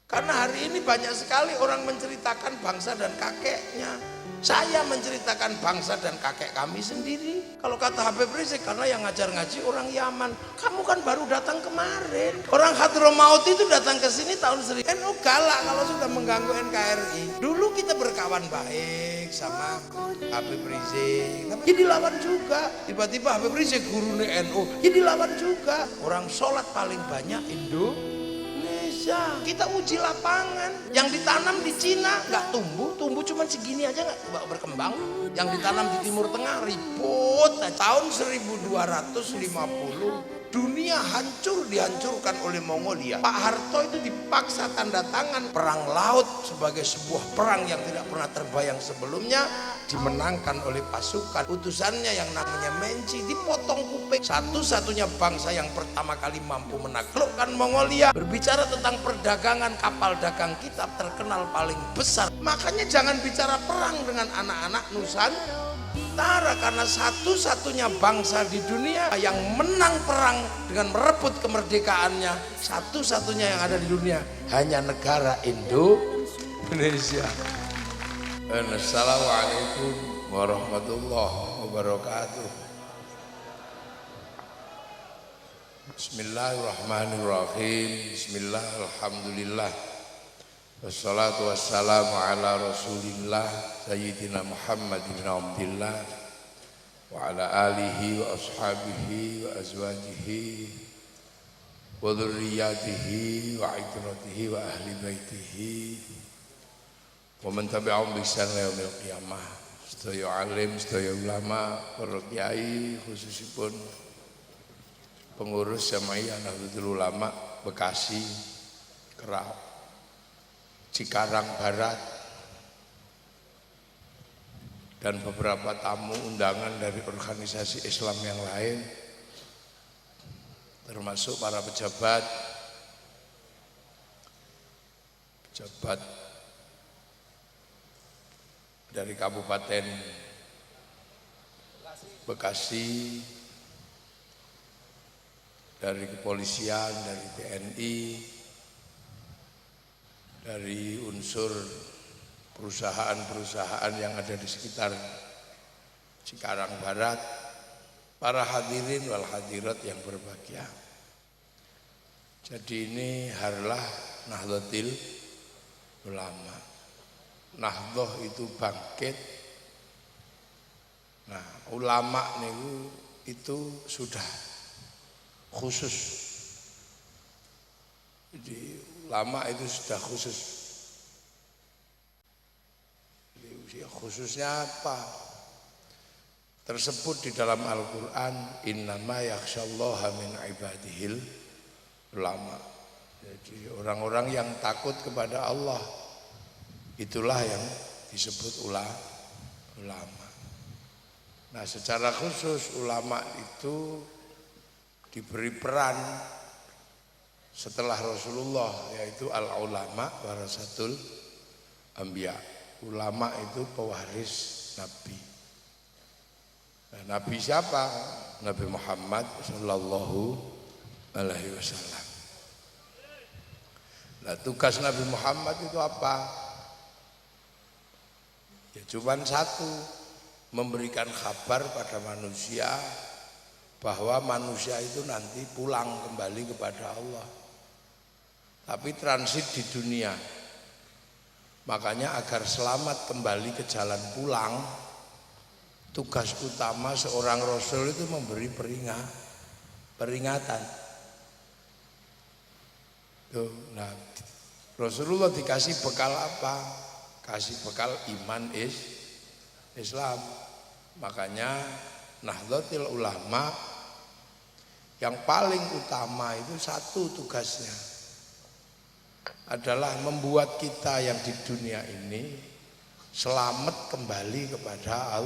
Karena hari ini banyak sekali orang menceritakan bangsa dan kakeknya. Saya menceritakan bangsa dan kakek kami sendiri. Kalau kata Habib Rizik, karena yang ngajar ngaji orang Yaman. Kamu kan baru datang kemarin. Orang Hadramaut itu datang ke sini tahun 1000. NU galak kalau sudah mengganggu NKRI. Dulu kita berkawan baik sama Habib Rizik, tapi dilawan juga. Tiba-tiba Habib Rizik guru NU, dilawan juga. Orang sholat paling banyak Indonesia. Kita uji lapangan. Yang ditanam di Cina nggak tumbuh cuma segini aja nggak berkembang. Yang ditanam di Timur Tengah ribut. Tahun 1250 dunia dihancurkan oleh Mongolia. Pak Harto itu dipaksa tanda tangan perang laut sebagai sebuah perang yang tidak pernah terbayang sebelumnya, dimenangkan oleh pasukan utusannya yang namanya Menci, dipotong kuping. Satu-satunya bangsa yang pertama kali mampu menaklukkan Mongolia. Berbicara tentang perdagangan, kapal dagang kita terkenal paling besar. Makanya jangan bicara perang dengan anak-anak Nusantara, karena satu-satunya bangsa di dunia yang menang perang dengan merebut kemerdekaannya, satu-satunya yang ada di dunia hanya negara Indonesia. Assalamualaikum warahmatullahi wabarakatuh. Bismillahirrahmanirrahim. Bismillahirrahmanirrahim. Wassalatu wassalamu ala rasulillah Sayyidina Muhammad bin Abdillah wa ala alihi wa ashabihi wa azwajihi wa dhurriyyatihi wa itratihi wa ahli baitihi wa man tabi'ahum bi ihsan ila yaumil qiyamah. Sedaya alim, sedaya ulama, para kiai, khususipun pengurus Jamaiyah Nahdlatul Ulama Bekasi, Kerap, Cikarang Barat, dan beberapa tamu undangan dari organisasi Islam yang lain, termasuk para pejabat dari Kabupaten Bekasi, dari kepolisian, dari TNI, dari unsur perusahaan-perusahaan yang ada di sekitar Cikarang Barat, para hadirin wal hadirat yang berbahagia. Jadi ini harlah Nahdlatul Ulama. Nahdlah itu bangkit. Nah, ulama niku itu sudah khusus. Jadi ulama itu sudah khusus. Khususnya apa? Tersebut di dalam Al-Quran, innama yakhsyallaha min ibadihil ulama. Jadi orang-orang yang takut kepada Allah, itulah yang disebut ulama. Nah, secara khusus ulama itu diberi peran setelah Rasulullah, yaitu al-ulama warasatul anbiya. Ulama itu pewaris Nabi. Nah, Nabi siapa? Nabi Muhammad sallallahu alaihi wasallam. Nah, tugas Nabi Muhammad itu apa? Ya cuma satu, memberikan kabar pada manusia bahwa manusia itu nanti pulang kembali kepada Allah. Tapi transit di dunia. Makanya agar selamat kembali ke jalan pulang, tugas utama seorang Rasul itu memberi peringatan. Tuh, nah, Rasulullah dikasih bekal apa? Kasih bekal iman Islam. Makanya Nahdlatul Ulama yang paling utama itu satu tugasnya adalah membuat kita yang di dunia ini selamat kembali kepada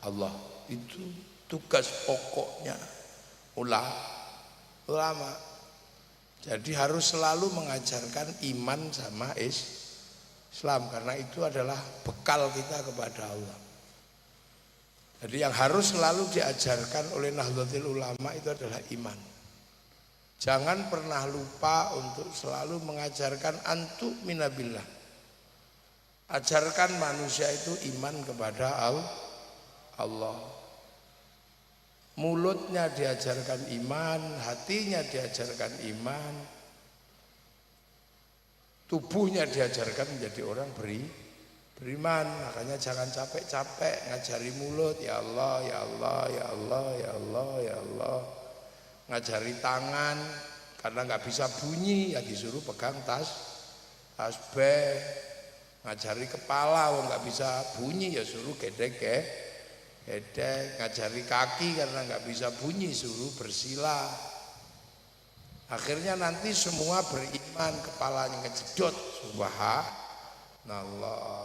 Allah. Itu tugas pokoknya ulama. Jadi harus selalu mengajarkan iman sama Islam, karena itu adalah bekal kita kepada Allah. Jadi yang harus selalu diajarkan oleh Nahdlatul Ulama itu adalah iman. Jangan pernah lupa untuk selalu mengajarkan antu minabillah. Ajarkan manusia itu iman kepada Allah. Mulutnya diajarkan iman, hatinya diajarkan iman, tubuhnya diajarkan menjadi orang beriman. Makanya jangan capek-capek ngajari mulut, ya Allah, ya Allah, ya Allah, ya Allah, ya Allah. Ngajari tangan, karena nggak bisa bunyi ya disuruh pegang tasbih. Ngajari kepala, nggak bisa bunyi ya suruh gedek. Ngajari kaki karena nggak bisa bunyi suruh bersila. Akhirnya nanti semua beriman, kepalanya kejedot, subhanallah,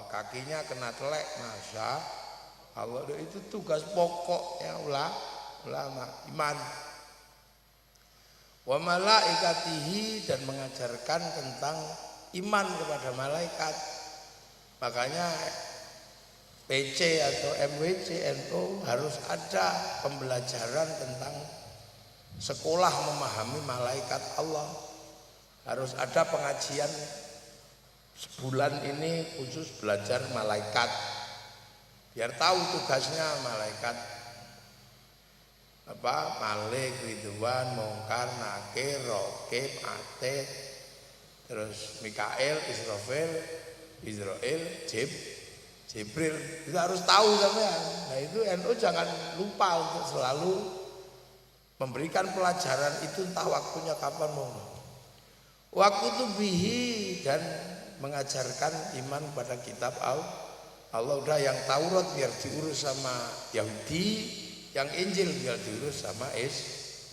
kakinya kena telek, masya Allah. Itu tugas pokoknya ulama iman. Wa malaikatihi, dan mengajarkan tentang iman kepada malaikat. Makanya PC atau MWC NU harus ada pembelajaran tentang sekolah memahami malaikat Allah. Harus ada pengajian sebulan ini khusus belajar malaikat, biar tahu tugasnya malaikat apa, Malik, Ridwan, Mungkar, Nakir, Rokib, Atid, terus Mikael, Israel, Jibril. Itu harus tahu sampean. Nah itu NU jangan lupa untuk selalu memberikan pelajaran itu, entah waktunya kapan mau. Waktu itu bihi, dan mengajarkan iman pada kitab Allah. Udah yang Taurat biar diurus sama Yahudi, yang Injil biar diurus sama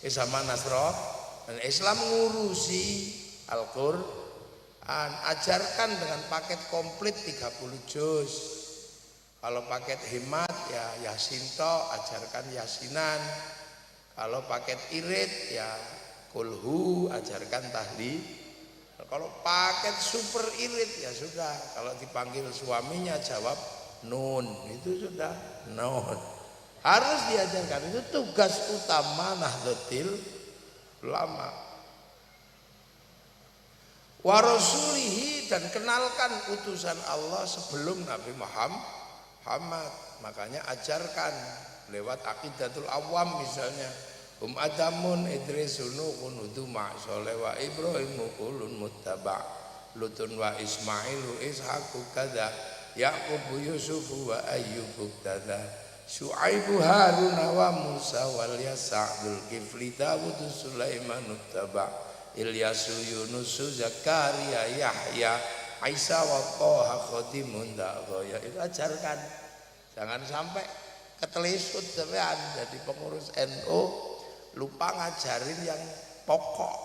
sama Nasrani, dan Islam ngurusi Al-Quran. Ajarkan dengan paket komplit 30 juz. Kalau paket hemat ya Yasinto, ajarkan Yasinan. Kalau paket irit ya kulhu, ajarkan tahlil. Kalau paket super irit ya sudah, kalau dipanggil suaminya jawab nun, itu sudah nun. Harus diajarkan, itu tugas utama Nahdlatul Ulama. Wa rasulihi, dan kenalkan utusan Allah sebelum Nabi Muhammad. Makanya ajarkan lewat aqidatul awam misalnya. Adamun idrisunu kunudu ma'soleh wa ibrahimu ulun muttaba' lutun wa ismailu ishaku kada yaqubu yusufu wa ayyubu kada Syu'aibu Haruna wa Musa wal Yasa'dul Kifli Dawudu Sulaiman Uttaba Ilyasu Yunusu Zakaria Yahya Isa wa Toha Khodimun Da'goya. Itu ajarkan, jangan sampai ketelisut sampean jadi pengurus NU lupa ngajarin yang pokok.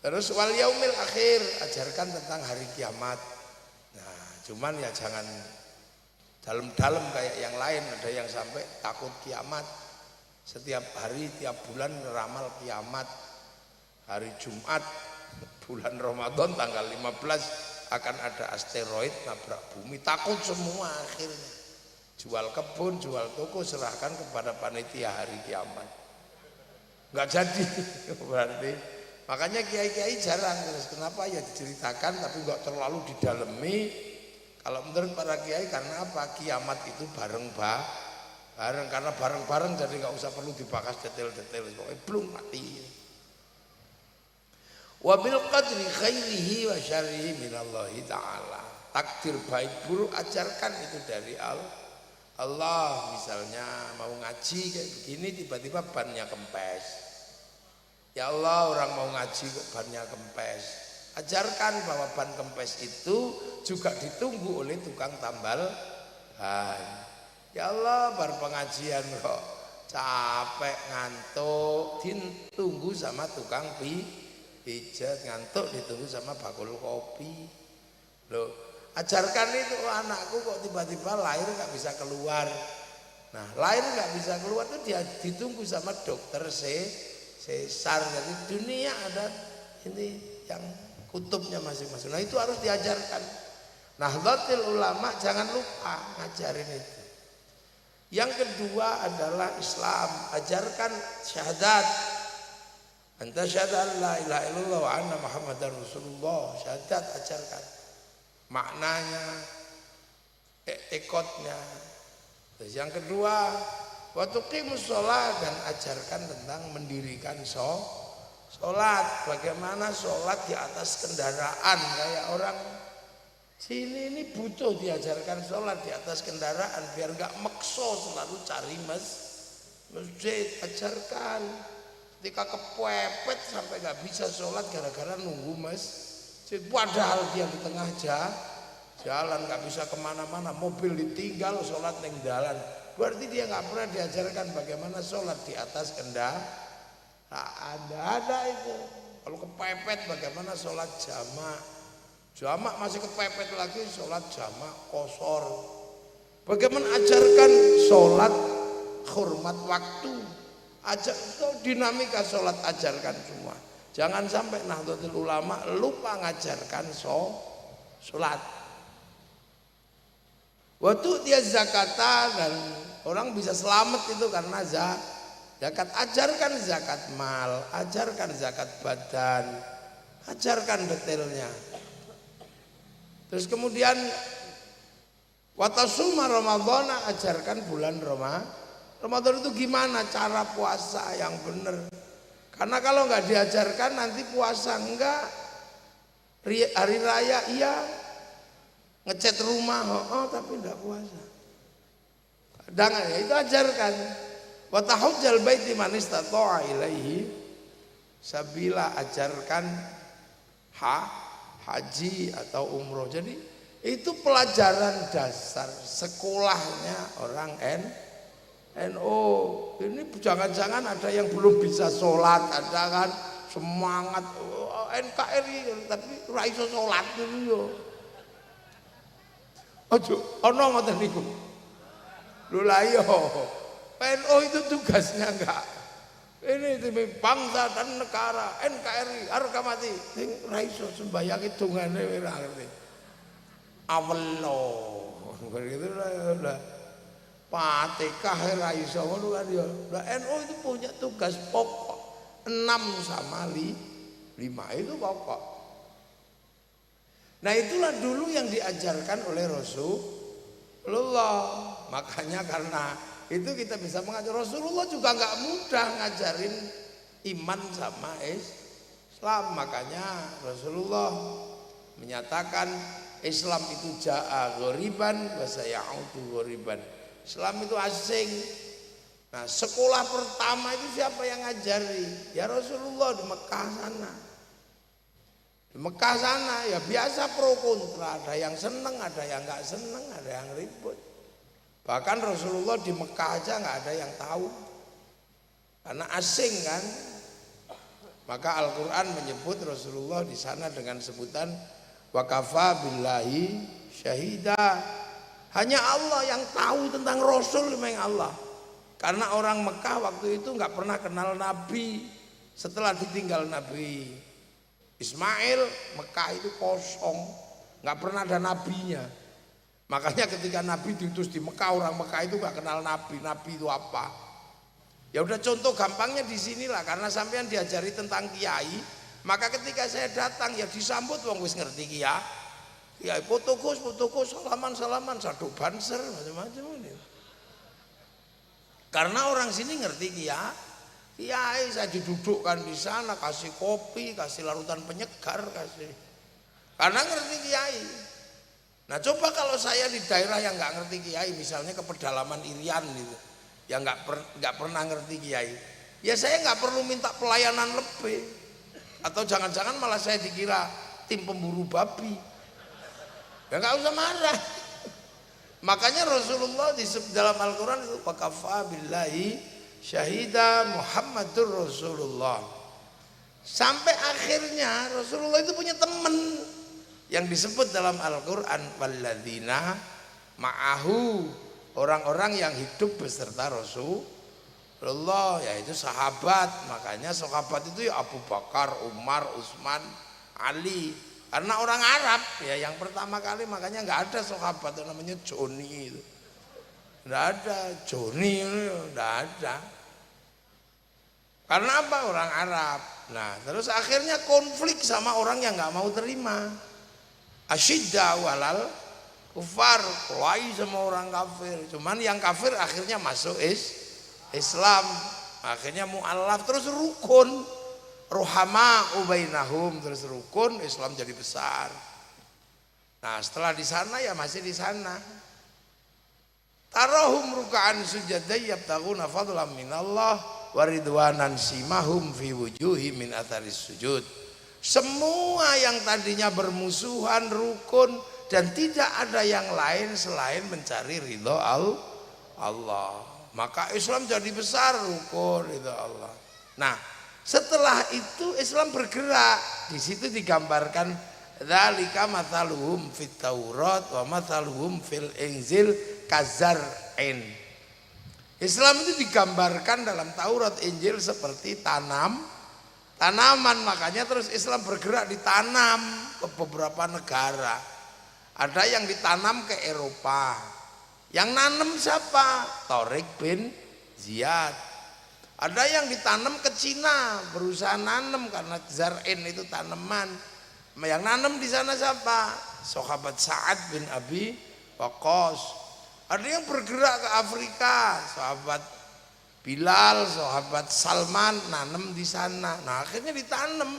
Terus wal yaumil akhir, ajarkan tentang hari kiamat. Nah cuman ya jangan dalam-dalam kayak yang lain. Ada yang sampai takut kiamat, setiap hari tiap bulan ramal kiamat. Hari Jumat bulan Ramadan tanggal 15 akan ada asteroid nabrak bumi, takut semua. Akhirnya jual kebun, jual toko, serahkan kepada panitia hari kiamat, nggak jadi. Berarti makanya kiai-kiai jarang. Terus kenapa ya diceritakan tapi nggak terlalu didalemi. Kalau menurut para kiai, karena apa? Kiamat itu bareng, karena bareng-bareng jadi nggak usah perlu dibahas detail-detail. Pokoknya belum mati. Wabil qadri khairihi wa syarrihi minallahi ta'ala. Takdir baik buruk ajarkan itu dari Allah. Misalnya mau ngaji kayak begini, tiba-tiba bannya kempes. Ya Allah, orang mau ngaji kok bannya kempes. Ajarkan bahwa ban kempes itu juga ditunggu oleh tukang tambal ban. Ya Allah, bar pengajian kok capek ngantuk, ditunggu sama tukang pijat, ngantuk ditunggu sama bakul kopi. Loh, ajarkan itu, anakku kok tiba-tiba lahir nggak bisa keluar. Nah, lahir nggak bisa keluar itu dia ditunggu sama dokter sesar. Jadi dunia ada ini yang kutubnya masing-masing. Nah itu harus diajarkan. Nahdlatul Ulama jangan lupa ngajarin itu. Yang kedua adalah Islam, ajarkan syahadat. Anta syahadat la ilaha illallah wa anna Muhammadar Rasulullah. Syahadat ajarkan maknanya, etikotnya. Terus yang kedua, wa tuqimus shalah, dan ajarkan tentang mendirikan sholat. Bagaimana sholat di atas kendaraan, kayak orang sini ini butuh diajarkan sholat di atas kendaraan biar nggak makso selalu cari masjid. Ajarkan ketika kepepet sampai nggak bisa sholat gara-gara nunggu masjid, padahal dia di tengah jalan nggak bisa kemana-mana, mobil ditinggal, sholat neng jalan, berarti dia nggak pernah diajarkan bagaimana sholat di atas kendaraan. Ada itu. Kalau kepepet bagaimana sholat jamak masih kepepet lagi, sholat jamak kosor. Bagaimana ajarkan sholat hormat waktu, dinamika sholat ajarkan semua. Jangan sampai Nahdlatul Ulama lupa ngajarkan sholat. Waktu dia zakata, dan orang bisa selamat itu karena zakat. Ajarkan zakat mal, ajarkan zakat badan, ajarkan detailnya. Terus kemudian watasuma Ramadan, ajarkan bulan Ramadan itu gimana cara puasa yang benar. Karena kalau nggak diajarkan nanti puasa enggak, hari raya iya, ngecat rumah tapi enggak puasa. Jangan ya, itu ajarkan. Wa tahujjal baiti man istata'a ilaihi sabila, ajarkan haji atau umroh. Jadi itu pelajaran dasar sekolahnya orang NU. Ini jangan-jangan ada yang belum bisa sholat, ada kan semangat NKRI tapi ora iso sholat dulu yo. Ojo ana ngoten niku. Lho la yo. NU itu tugasnya enggak. Ini demi bangsa dan negara, NKRI harga mati. Sing ora iso sembayang hitungane ora ngerti. Awelo. Begitu lah. Fatihah ora iso ngono kan ya. Lah NU itu punya tugas pokok 6 sama 5 itu pokok. Nah itulah dulu yang diajarkan oleh Rasulullah. Makanya karena itu kita bisa mengajar. Rasulullah juga nggak mudah ngajarin iman sama Islam. Makanya Rasulullah menyatakan Islam itu ja'a ghoriban wa sayaudu ghoriban. Islam itu asing. Nah sekolah pertama itu siapa yang ngajari? Ya Rasulullah di Mekah sana. Di Mekah sana ya biasa pro kontra, ada yang seneng, ada yang nggak seneng, ada yang ribut. Bahkan Rasulullah di Mekah aja nggak ada yang tahu, karena asing kan. Maka Al-Quran menyebut Rasulullah di sana dengan sebutan wa kafa billahi syahida. Hanya Allah yang tahu tentang Rasul, memang Allah. Karena orang Mekah waktu itu nggak pernah kenal Nabi. Setelah ditinggal Nabi Ismail, Mekah itu kosong, nggak pernah ada nabinya. Makanya ketika Nabi diutus di Mekah, orang Mekah itu nggak kenal Nabi. Nabi itu apa? Ya udah contoh gampangnya di sinilah, karena sampean diajari tentang kiai, maka ketika saya datang ya disambut wong wis ngerti kiai. Ya fotokus, salaman, satu banser, macam-macam ini. Karena orang sini ngerti kiai, saya didudukkan di sana, kasih kopi, kasih larutan penyegar, kasih. Karena ngerti kiai. Nah coba kalau saya di daerah yang nggak ngerti kiai, misalnya ke pedalaman Irian gitu, yang nggak pernah ngerti kiai, ya saya nggak perlu minta pelayanan lebih, atau jangan-jangan malah saya dikira tim pemburu babi. Ya nggak usah marah. Makanya Rasulullah di dalam Al-Quran itu wakafa billahi syahida Muhammadur Rasulullah. Sampai akhirnya Rasulullah itu punya teman yang disebut dalam Al-Quran walladzina ma'ahu, orang-orang yang hidup beserta Rasulullah, yaitu sahabat. Makanya sahabat itu ya Abu Bakar, Umar, Utsman, Ali. Karena orang Arab ya yang pertama kali, makanya nggak ada sahabat yang namanya Joni itu. Tidak ada. Joni tidak ada. Karena apa? Orang Arab. Nah, terus akhirnya konflik sama orang yang nggak mau terima. Asyidda walal kufar, kelahi sama orang kafir. Cuman yang kafir akhirnya masuk Islam. Akhirnya mu'allaf, terus rukun. Ruhama ubainahum, terus rukun, Islam jadi besar. Nah, setelah di sana ya masih di sana. Tarahum ruka'an sujadai yabtaguna fadlan minallah waridwanan simahum fi wujuhi min atharis sujud. Semua yang tadinya bermusuhan rukun dan tidak ada yang lain selain mencari ridho Allah. Maka Islam jadi besar, rukun ridho Allah. Nah, setelah itu Islam bergerak. Di situ digambarkan dzalika mathaluhum fit Taurat wa mathaluhum fil Injil kazar'in. Islam itu digambarkan dalam Taurat Injil seperti tanaman, makanya terus Islam bergerak ditanam ke beberapa negara. Ada yang ditanam ke Eropa. Yang nanam siapa? Tariq bin Ziyad. Ada yang ditanam ke Cina, berusaha nanam karena zar'in itu tanaman. Yang nanam di sana siapa? Sahabat Sa'ad bin Abi Waqqas. Ada yang bergerak ke Afrika, sahabat Bilal, sahabat Salman nanam di sana. Nah, akhirnya ditanam.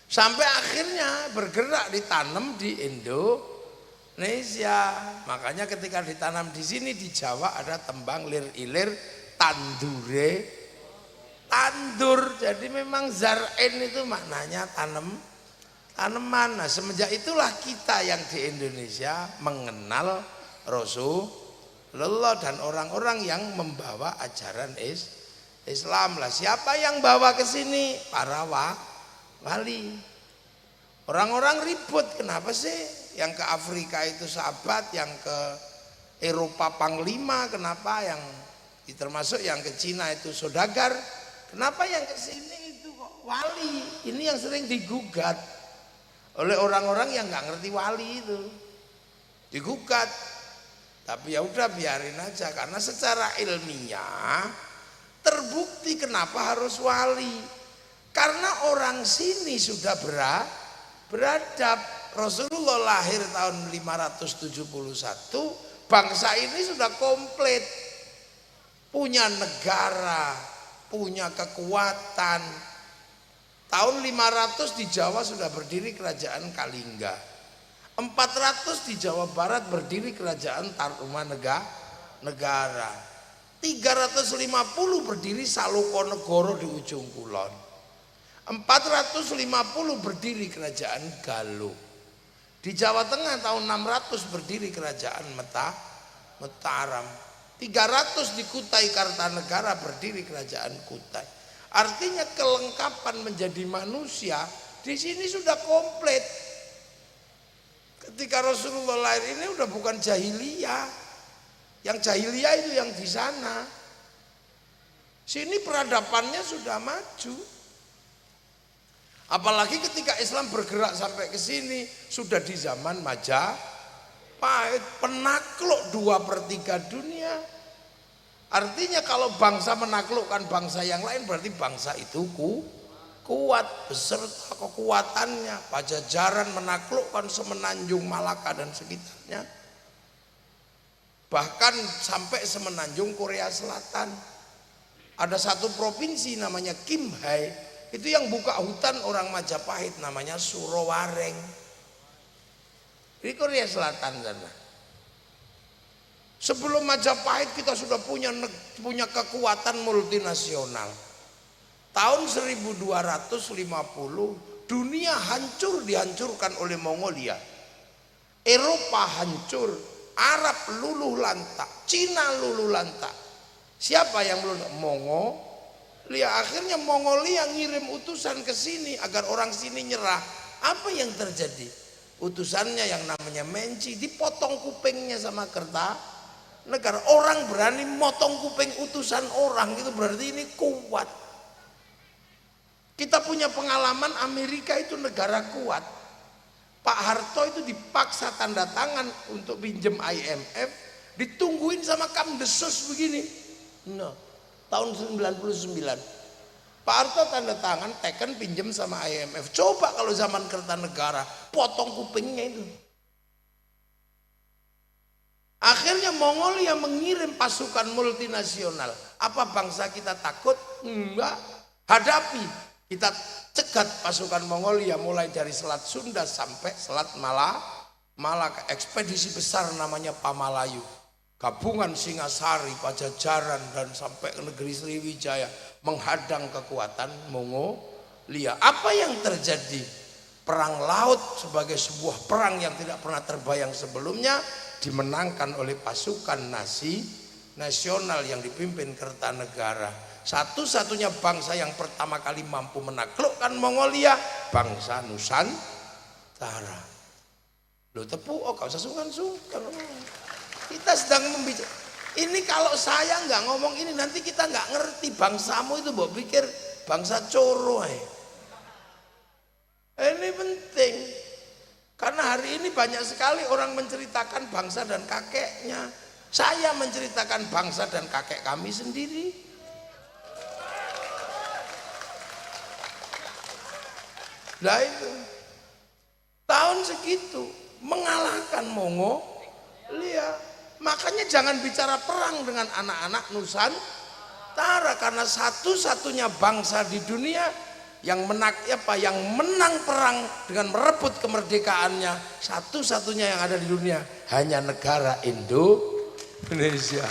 Sampai akhirnya bergerak ditanam di Indonesia. Makanya ketika ditanam di sini di Jawa ada tembang lir ilir tandur. Jadi memang zar'in itu maknanya tanaman. Nah, semenjak itulah kita yang di Indonesia mengenal Rasulullah dan orang-orang yang membawa ajaran Islam lah. Siapa yang bawa ke sini? Para wali. Orang-orang ribut, kenapa sih yang ke Afrika itu sahabat, yang ke Eropa panglima, kenapa yang termasuk yang ke Cina itu saudagar, kenapa yang ke sini itu kok wali? Ini yang sering digugat oleh orang-orang yang nggak ngerti wali itu, digugat. Tapi ya udah biarin aja, karena secara ilmiah terbukti kenapa harus wali. Karena orang sini sudah beradab. Rasulullah lahir tahun 571, bangsa ini sudah komplit. Punya negara, punya kekuatan. Tahun 500 di Jawa sudah berdiri kerajaan Kalingga. 400 di Jawa Barat berdiri kerajaan Tarumanegara. 350 berdiri Salokonegoro di ujung kulon. 450 berdiri kerajaan Galuh. Di Jawa Tengah tahun 600 berdiri kerajaan Mataram. 300 di Kutai Kartanegara berdiri kerajaan Kutai. Artinya kelengkapan menjadi manusia di sini sudah komplit. Ketika Rasulullah lahir ini udah bukan jahiliyah. Yang jahiliyah itu yang di sana. Sini peradabannya sudah maju. Apalagi ketika Islam bergerak sampai ke sini sudah di zaman Majapahit, penakluk 2/3 dunia. Artinya kalau bangsa menaklukkan bangsa yang lain berarti bangsa itu kuat beserta kekuatannya. Pajajaran menaklukkan semenanjung Malaka dan sekitarnya. Bahkan sampai semenanjung Korea Selatan. Ada satu provinsi namanya Kimhae, itu yang buka hutan orang Majapahit namanya Surowareng. Di Korea Selatan sana. Sebelum Majapahit kita sudah punya kekuatan multinasional. Tahun 1250 dunia dihancurkan oleh Mongolia. Eropa hancur, Arab luluh lantak, Cina luluh lantak. Siapa yang luluh? Mongolia. Akhirnya Mongolia ngirim utusan ke sini agar orang sini nyerah. Apa yang terjadi? Utusannya yang namanya Menci dipotong kupingnya sama negara. Orang berani motong kuping utusan orang, itu berarti ini kuat. Kita punya pengalaman, Amerika itu negara kuat. Pak Harto itu dipaksa tanda tangan untuk pinjem IMF, Ditungguin sama Kamdesos begini. Nah, tahun 99. Pak Harto tanda tangan, teken pinjem sama IMF. Coba kalau zaman Kertanegara, potong kupingnya itu. Akhirnya Mongolia mengirim pasukan multinasional. Apa bangsa kita takut? Enggak. Hadapi. Kita cegat pasukan Mongolia mulai dari Selat Sunda sampai Selat Malaka. Ekspedisi besar namanya Pamalayu. Gabungan Singasari, Pajajaran dan sampai ke negeri Sriwijaya menghadang kekuatan Mongolia. Apa yang terjadi? Perang laut sebagai sebuah perang yang tidak pernah terbayang sebelumnya dimenangkan oleh pasukan nasional yang dipimpin Kertanegara. Satu-satunya bangsa yang pertama kali mampu menaklukkan Mongolia, bangsa Nusantara. Loh tepuk, gak usah sungkan-sungkan. Kita sedang membicarakan. Ini kalau saya nggak ngomong ini nanti kita nggak ngerti bangsamu itu mbok pikir bangsa coro ya. Ini penting. Karena hari ini banyak sekali orang menceritakan bangsa dan kakeknya. Saya menceritakan bangsa dan kakek kami sendiri. Nah itu tahun segitu mengalahkan Mongolia. Makanya jangan bicara perang dengan anak-anak Nusantara, karena satu-satunya bangsa di dunia yang menang perang dengan merebut kemerdekaannya, satu-satunya yang ada di dunia hanya negara Indonesia.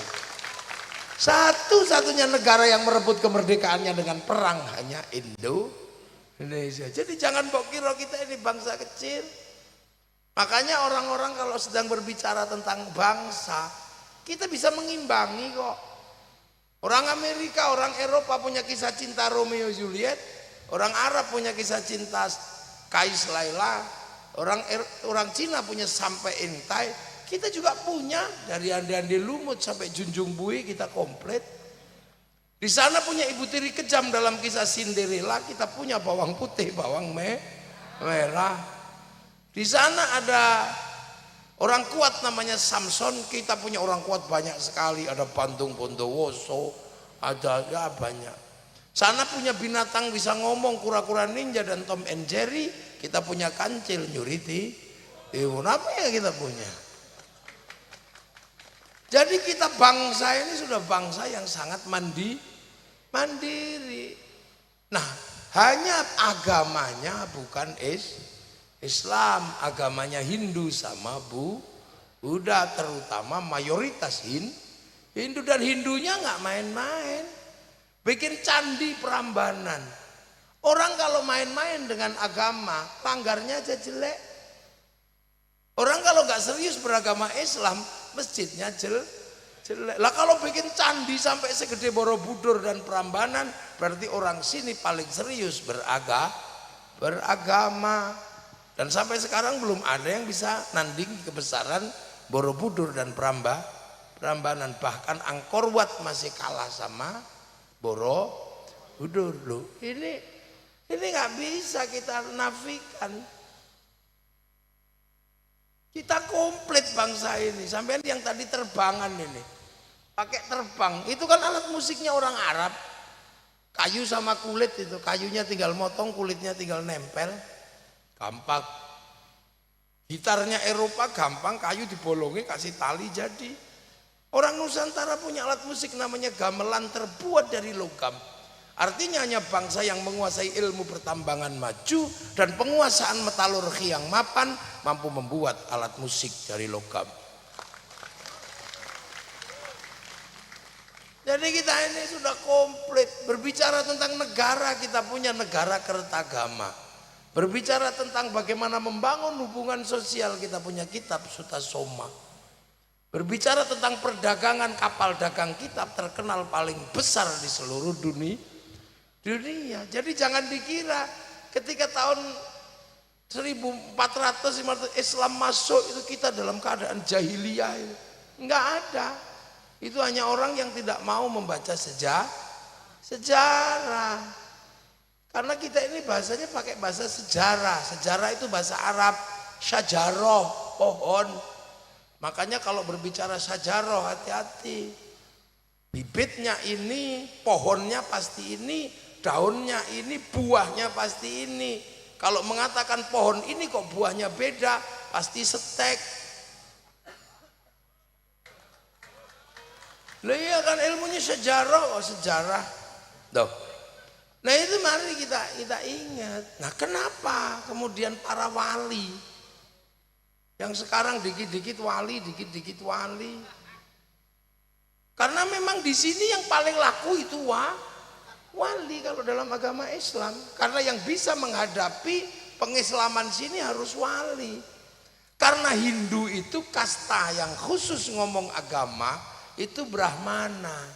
Satu-satunya negara yang merebut kemerdekaannya dengan perang hanya Indonesia. Jadi jangan kira kita ini bangsa kecil. Makanya orang-orang kalau sedang berbicara tentang bangsa, kita bisa mengimbangi kok. Orang Amerika, orang Eropa punya kisah cinta Romeo Juliet, orang Arab punya kisah cinta Kais Laila, orang Cina punya Sampai Intai, kita juga punya dari Andi-Andi Lumut sampai Junjung Bui kita komplit. Di sana punya Ibu Tiri Kejam dalam kisah Cinderella, kita punya bawang putih, bawang merah. Di sana ada orang kuat namanya Samson, kita punya orang kuat banyak sekali, ada Bandung Bondowoso, ada ya banyak. Sana punya binatang bisa ngomong, kura-kura ninja dan Tom and Jerry, kita punya Kancil, Nyuriti, apa ya kita punya. Jadi kita bangsa ini sudah bangsa yang sangat mandiri. Nah, hanya agamanya bukan Islam, agamanya Hindu sama Buddha, terutama mayoritas Hindu, dan Hindunya nggak main-main, bikin candi Prambanan. Orang kalau main-main dengan agama, langgarnya aja jelek. Orang kalau nggak serius beragama Islam, masjidnya jelek. Lah kalau bikin candi sampai segede Borobudur dan Prambanan, berarti orang sini paling serius beragama. Dan sampai sekarang belum ada yang bisa nanding kebesaran Borobudur dan Prambanan. Bahkan Angkor Wat masih kalah sama Borobudur. Loh, ini nggak bisa kita nafikan. Kita komplit bangsa ini. Sampai yang tadi terbangan ini, pakai terbang, itu kan alat musiknya orang Arab. Kayu sama kulit itu, kayunya tinggal motong, kulitnya tinggal nempel. Gampang. Gitarnya Eropa gampang, kayu dibolongin kasih tali jadi. Orang Nusantara punya alat musik namanya gamelan, terbuat dari logam. Artinya hanya bangsa yang menguasai ilmu pertambangan maju dan penguasaan metalurgi yang mapan mampu membuat alat musik dari logam. Jadi kita ini sudah komplit. Berbicara tentang negara, kita punya negara Kertagama. Berbicara tentang bagaimana membangun hubungan sosial, kita punya kitab Sutasoma. Berbicara tentang perdagangan, kapal dagang kita terkenal paling besar di seluruh dunia. Jadi jangan dikira ketika tahun 1400-500 Islam masuk itu kita dalam keadaan jahiliyah. Enggak ada. Itu hanya orang yang tidak mau membaca sejarah. Karena kita ini bahasanya pakai bahasa sejarah. Sejarah itu bahasa Arab, syajaroh, pohon. Makanya kalau berbicara sajaroh hati-hati. Bibitnya ini, pohonnya pasti ini, daunnya ini, buahnya pasti ini. Kalau mengatakan pohon ini kok buahnya beda, pasti setek. Lah iya kan ilmunya sejarah, sejarah. Tuh. Nah itu mari kita ingat. Nah kenapa kemudian para wali yang sekarang dikit-dikit wali, dikit-dikit wali? Karena memang di sini yang paling laku itu wali kalau dalam agama Islam. Karena yang bisa menghadapi pengislaman sini harus wali. Karena Hindu itu kasta yang khusus ngomong agama itu Brahmana.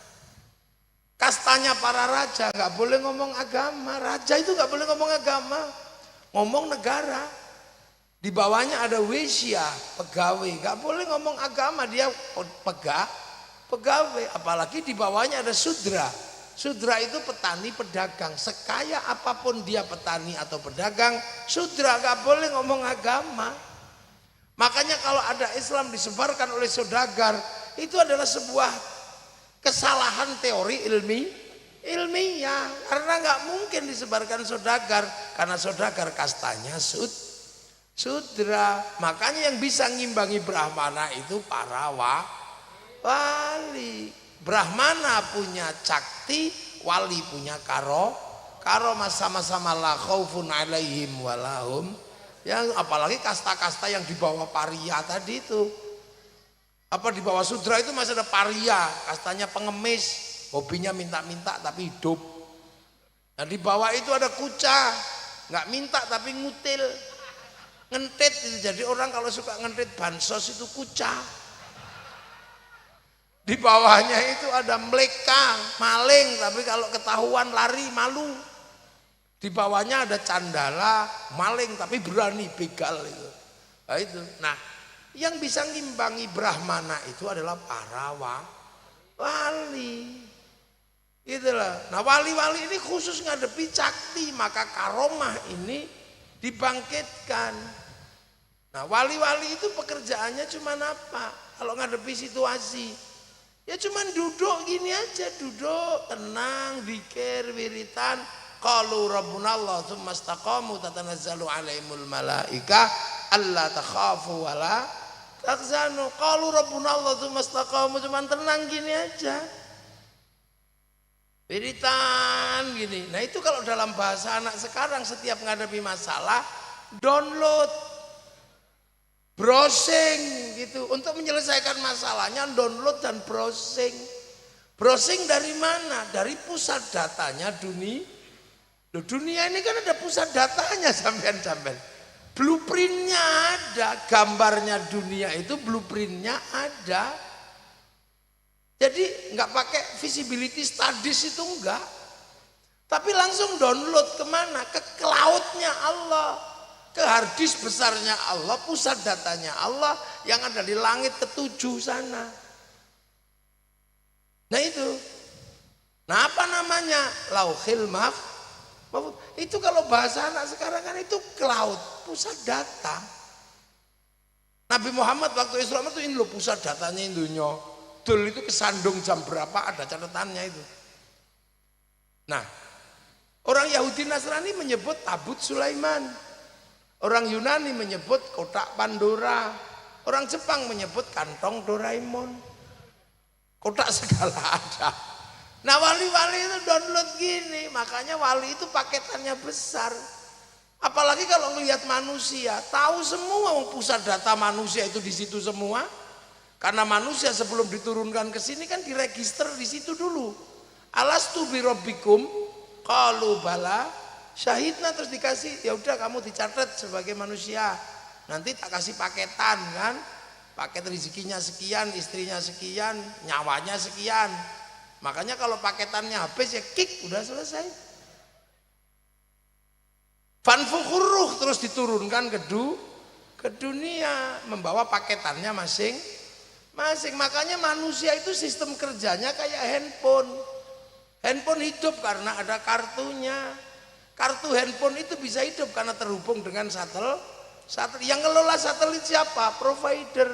Kastanya para raja nggak boleh ngomong agama. Raja itu nggak boleh ngomong agama, ngomong negara. Di bawahnya ada Wesya, pegawai, nggak boleh ngomong agama, dia pegawai. Apalagi di bawahnya ada Sudra. Sudra itu petani pedagang. Sekaya apapun dia petani atau pedagang, Sudra nggak boleh ngomong agama. Makanya kalau ada Islam disebarkan oleh saudagar, itu adalah sebuah kesalahan teori ilmiah. Karena nggak mungkin disebarkan saudagar, karena saudagar kastanya Sudra. Makanya yang bisa ngimbangi Brahmana itu para wali. Brahmana punya cakti, wali punya karomah, sama-sama la khaufun alaihim walahum. Yang apalagi kasta-kasta yang di bawah paria tadi itu. Apa di bawah Sudra itu masih ada paria, kastanya pengemis, hobinya minta-minta tapi hidup. Nah di bawah itu ada kuca, nggak minta tapi ngutil, ngentit. Jadi orang kalau suka ngentit bansos itu kuca. Di bawahnya itu ada mleka, maling, tapi kalau ketahuan lari malu. Di bawahnya ada candala, maling tapi berani, begal itu. Nah, itu. Nah, yang bisa ngimbangi Brahmana itu adalah para wali. Itulah. Nah, wali-wali ini khusus ngadepi cakti, maka karomah ini dibangkitkan. Nah, wali-wali itu pekerjaannya cuma apa? Kalau ngadepi situasi, ya cuman duduk gini aja, duduk tenang, zikir, wiritan. Qalu rabbuna Allah tsumma istaqamu tatanazzalu alaihimul malaikah alla takhafu wala tahzanu. Qalu rabbuna Allah tsumma istaqamu, cuman tenang gini aja. Wiritan gini. Nah, itu kalau dalam bahasa anak sekarang setiap menghadapi masalah download, browsing gitu untuk menyelesaikan masalahnya, download dan browsing. Browsing dari mana? Dari pusat datanya dunia. Loh, dunia ini kan ada pusat datanya sampean. Blueprintnya ada, gambarnya dunia itu blueprintnya ada. Jadi nggak pakai visibility studies itu enggak. Tapi langsung download kemana? Ke cloudnya Allah. Ke harddisk besarnya Allah, pusat datanya Allah yang ada di langit ketujuh sana. Nah itu. Nah apa namanya? Lauhil mahfuz. Itu kalau bahasa anak sekarang kan itu cloud, pusat data. Nabi Muhammad waktu Islam itu ini loh pusat datanya Indonya. Dul itu kesandung jam berapa ada catatannya itu. Nah, orang Yahudi Nasrani menyebut tabut Sulaiman. Orang Yunani menyebut kotak Pandora. Orang Jepang menyebut kantong Doraemon. Kotak segala ada. Nah wali-wali itu download gini. Makanya wali itu paketannya besar. Apalagi kalau melihat manusia, tahu semua pusat data manusia itu di situ semua. Karena manusia sebelum diturunkan ke sini kan diregister di situ dulu. Alastu birabbikum qalu bala syahidna, terus dikasih, ya udah kamu dicatat sebagai manusia. Nanti tak kasih paketan kan. Paket rezekinya sekian, istrinya sekian, nyawanya sekian. Makanya kalau paketannya habis ya kick, udah selesai. Fanfukhurruh terus diturunkan ke dunia membawa paketannya masing-masing. Makanya manusia itu sistem kerjanya kayak handphone. Handphone hidup karena ada kartunya. Kartu handphone itu bisa hidup karena terhubung dengan satelit. Yang ngelola satelit siapa? Provider.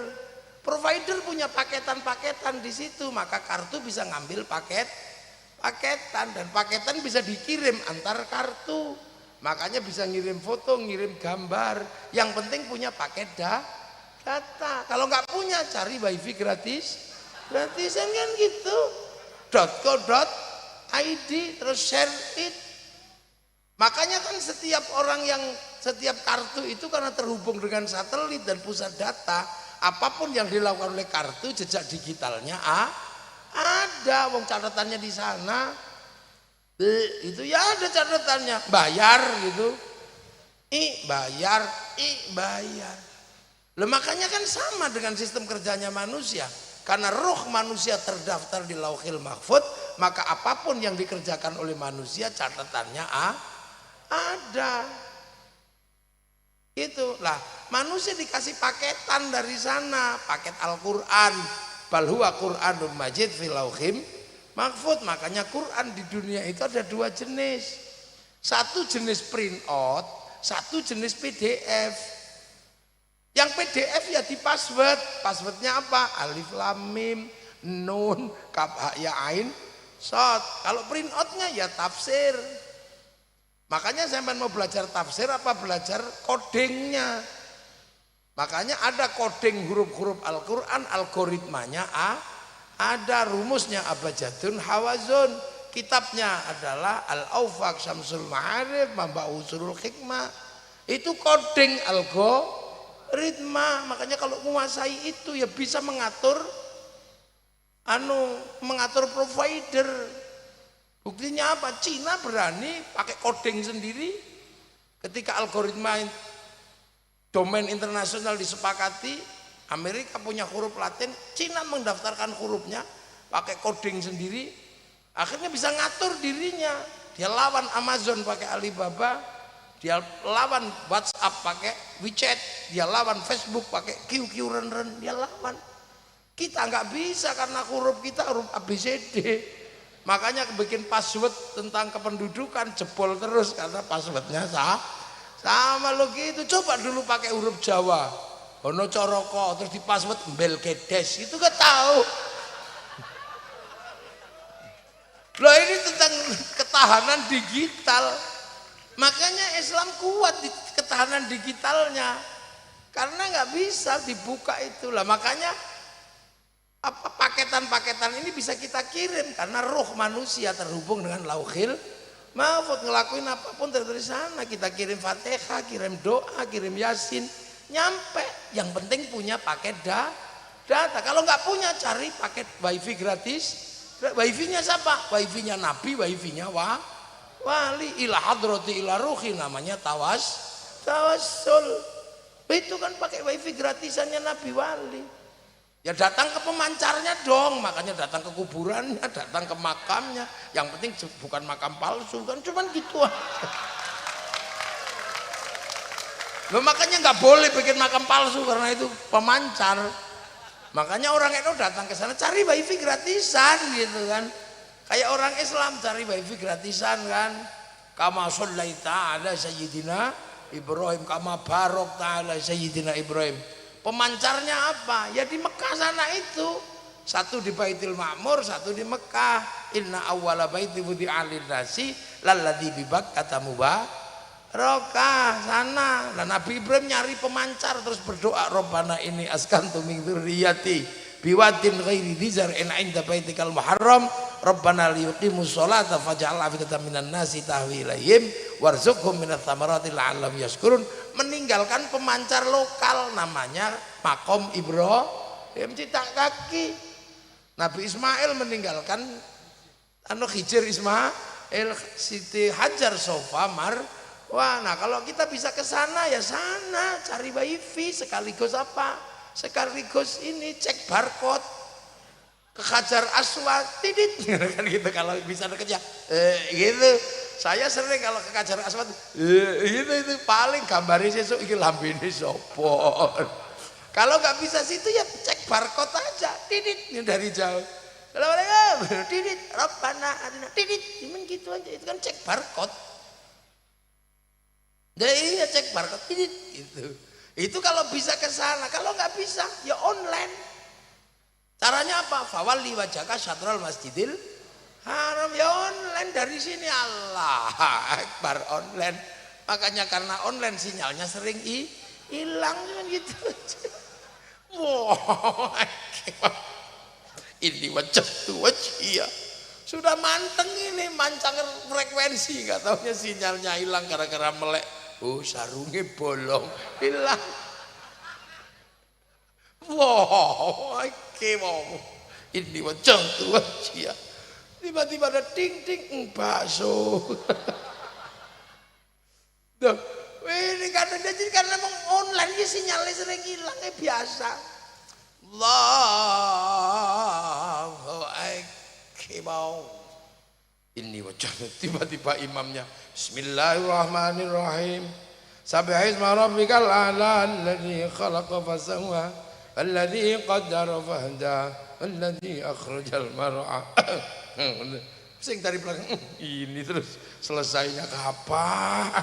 Provider punya paketan-paketan di situ, maka kartu bisa ngambil paketan dan paketan bisa dikirim antar kartu. Makanya bisa ngirim foto, ngirim gambar. Yang penting punya paket data. Kalau nggak punya, cari wifi gratisan kan gitu. .co.id terus share it. Makanya kan setiap kartu itu karena terhubung dengan satelit dan pusat data, apapun yang dilakukan oleh kartu, jejak digitalnya ada. Wong catatannya di sana. Itu ya ada catatannya, bayar gitu. Bayar. Makanya kan sama dengan sistem kerjanya manusia. Karena roh manusia terdaftar di Lauhil Mahfuz, maka apapun yang dikerjakan oleh manusia catatannya ada. Gitu lah, manusia dikasih paketan dari sana, paket Al-Qur'an, bal huwa Qur'anun Majid fil Lauhil Mahfuz. Makanya Quran di dunia itu ada dua jenis. Satu jenis print out, satu jenis PDF. Yang PDF ya di password. Passwordnya apa? Alif lam mim, nun, kaf ha ya ain, shad. Kalau print outnya ya tafsir. Makanya saya mau belajar tafsir apa belajar codingnya. Makanya ada coding huruf-huruf Al-Quran, algoritmanya ada, rumusnya abjadun hawazun. Kitabnya adalah Al-Awfaq Syamsul Ma'arif Mamba Usulul Hikmah. Itu coding algoritma. Makanya kalau menguasai itu ya bisa mengatur provider. Buktinya apa? Cina berani pakai coding sendiri. Ketika algoritma domain internasional disepakati, Amerika punya huruf Latin, Cina mendaftarkan hurufnya pakai coding sendiri, akhirnya bisa ngatur dirinya. Dia lawan Amazon pakai Alibaba, dia lawan WhatsApp pakai WeChat, dia lawan Facebook pakai QQ Ren, dia lawan. Kita nggak bisa karena huruf kita huruf ABCD. Makanya bikin password tentang kependudukan jebol terus karena passwordnya sama lo gitu. Coba dulu pakai huruf Jawa. Ono coroko terus di password mbel kedes itu gak tahu. Loh ini tentang ketahanan digital. Makanya Islam kuat di ketahanan digitalnya. Karena nggak bisa dibuka itulah. Makanya apa paketan-paketan ini bisa kita kirim karena roh manusia terhubung dengan Lauhil Mahfuz. Ngelakuin apapun dari sana, kita kirim Fatihah, kirim doa, kirim Yasin, nyampe. Yang penting punya paket data. Kalau nggak punya, cari paket wifi gratis. Wifi-nya siapa? Wifi-nya Nabi, wifi-nya wali. Ila hadrati ila ruhi, namanya tawassul. Itu kan pakai wifi gratisannya Nabi wali. Ya datang ke pemancarnya dong, makanya datang ke kuburannya, datang ke makamnya. Yang penting bukan makam palsu kan, cuman gitu aja. Loh, makanya nggak boleh bikin makam palsu karena itu pemancar. Makanya orang itu datang ke sana cari wifi gratisan gitu kan. Kayak orang Islam cari wifi gratisan kan. Kama shallaita ala sayyidina Ibrahim, kama barokta ala sayyidina Ibrahim. Pemancarnya apa? Ya di Mekah sana itu. Satu di Baitul Ma'mur, satu di Mekah. Inna awwala baiti wudi'a lin-nasi lalladzi bi Bakkah mubarakah sana. Nah, Nabi Ibrahim nyari pemancar terus berdoa, Rabbana ini askantu min dzurriyyati biwadin ghairi dzi zar'in 'inda baitikal muharram Rabbana liyuqimus sholata faj'al afidatan minan nasi tahwi ilaihim warzuqhum minats tsamarati la'allahum yashkurun. Meninggalkan pemancar lokal namanya Makom Ibrahim cita kaki. Nabi Ismail meninggalkan Hijr Ismail Siti Hajar Sofa Marwah. Nah kalau kita bisa ke sana ya sana cari wifi sekaligus apa? Sekaligus ini cek barcode ke Hajar Aswad tidit kan gitu kalau bisa dekatnya gitu. Saya sering kalau ke Hajar Aswad itu paling gambarnya sesuk iki lambene sapa. Kalau nggak bisa situ ya cek barcode aja tidit dari jauh. Assalamualaikum tidit Rabbana atina tidit cuman gitu aja, itu kan cek barcode. Jadi ya cek barcode tidit gitu. Itu kalau bisa ke sana, kalau nggak bisa ya online. Caranya apa? Fawalli wajhaka syatral masjidil haram. Ya online dari sini. Allah Akbar, online. Makanya karena online sinyalnya sering hilang gitu. Wow, ini wajah tuh wajah. Sudah manteng ini mancang frekuensi, nggak taunya sinyalnya hilang gara-gara melek. Oh, sarungnya bolong, hilang. Wow, wow. Ini wajah tuh wajah. Tiba-tiba ada ding ding bakso. Duh, ini karena memang online ya sinyalnya sering hilang biasa. Allahu Akbar. Ini wajah tiba-tiba imamnya Bismillahirrahmanirrahim. Sabbihisma rabbikal a'la alladzi khalaqa fasawwa alladzi qaddara fahda alladzi akhrajal mar'a. Sing dari belakang ini terus selesainya kapan?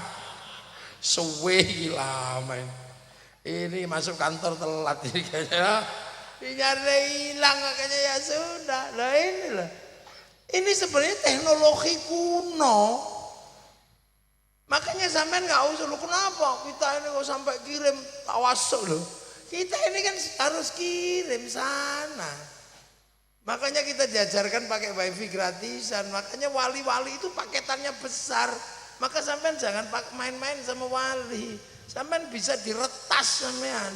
Suwe lama ini masuk kantor telat ini kayaknya. Nyari hilang makanya ya sudah. Nah inilah. Ini sebenarnya teknologi kuno. Makanya sampean nggak usah lu kenapa kita ini kok sampai kirim tawassul loh. Kita ini kan harus kirim sana. Makanya kita diajarkan pakai wifi gratisan. Makanya wali-wali itu paketannya besar. Maka sampean jangan main-main sama wali. Sampean bisa diretas sampean.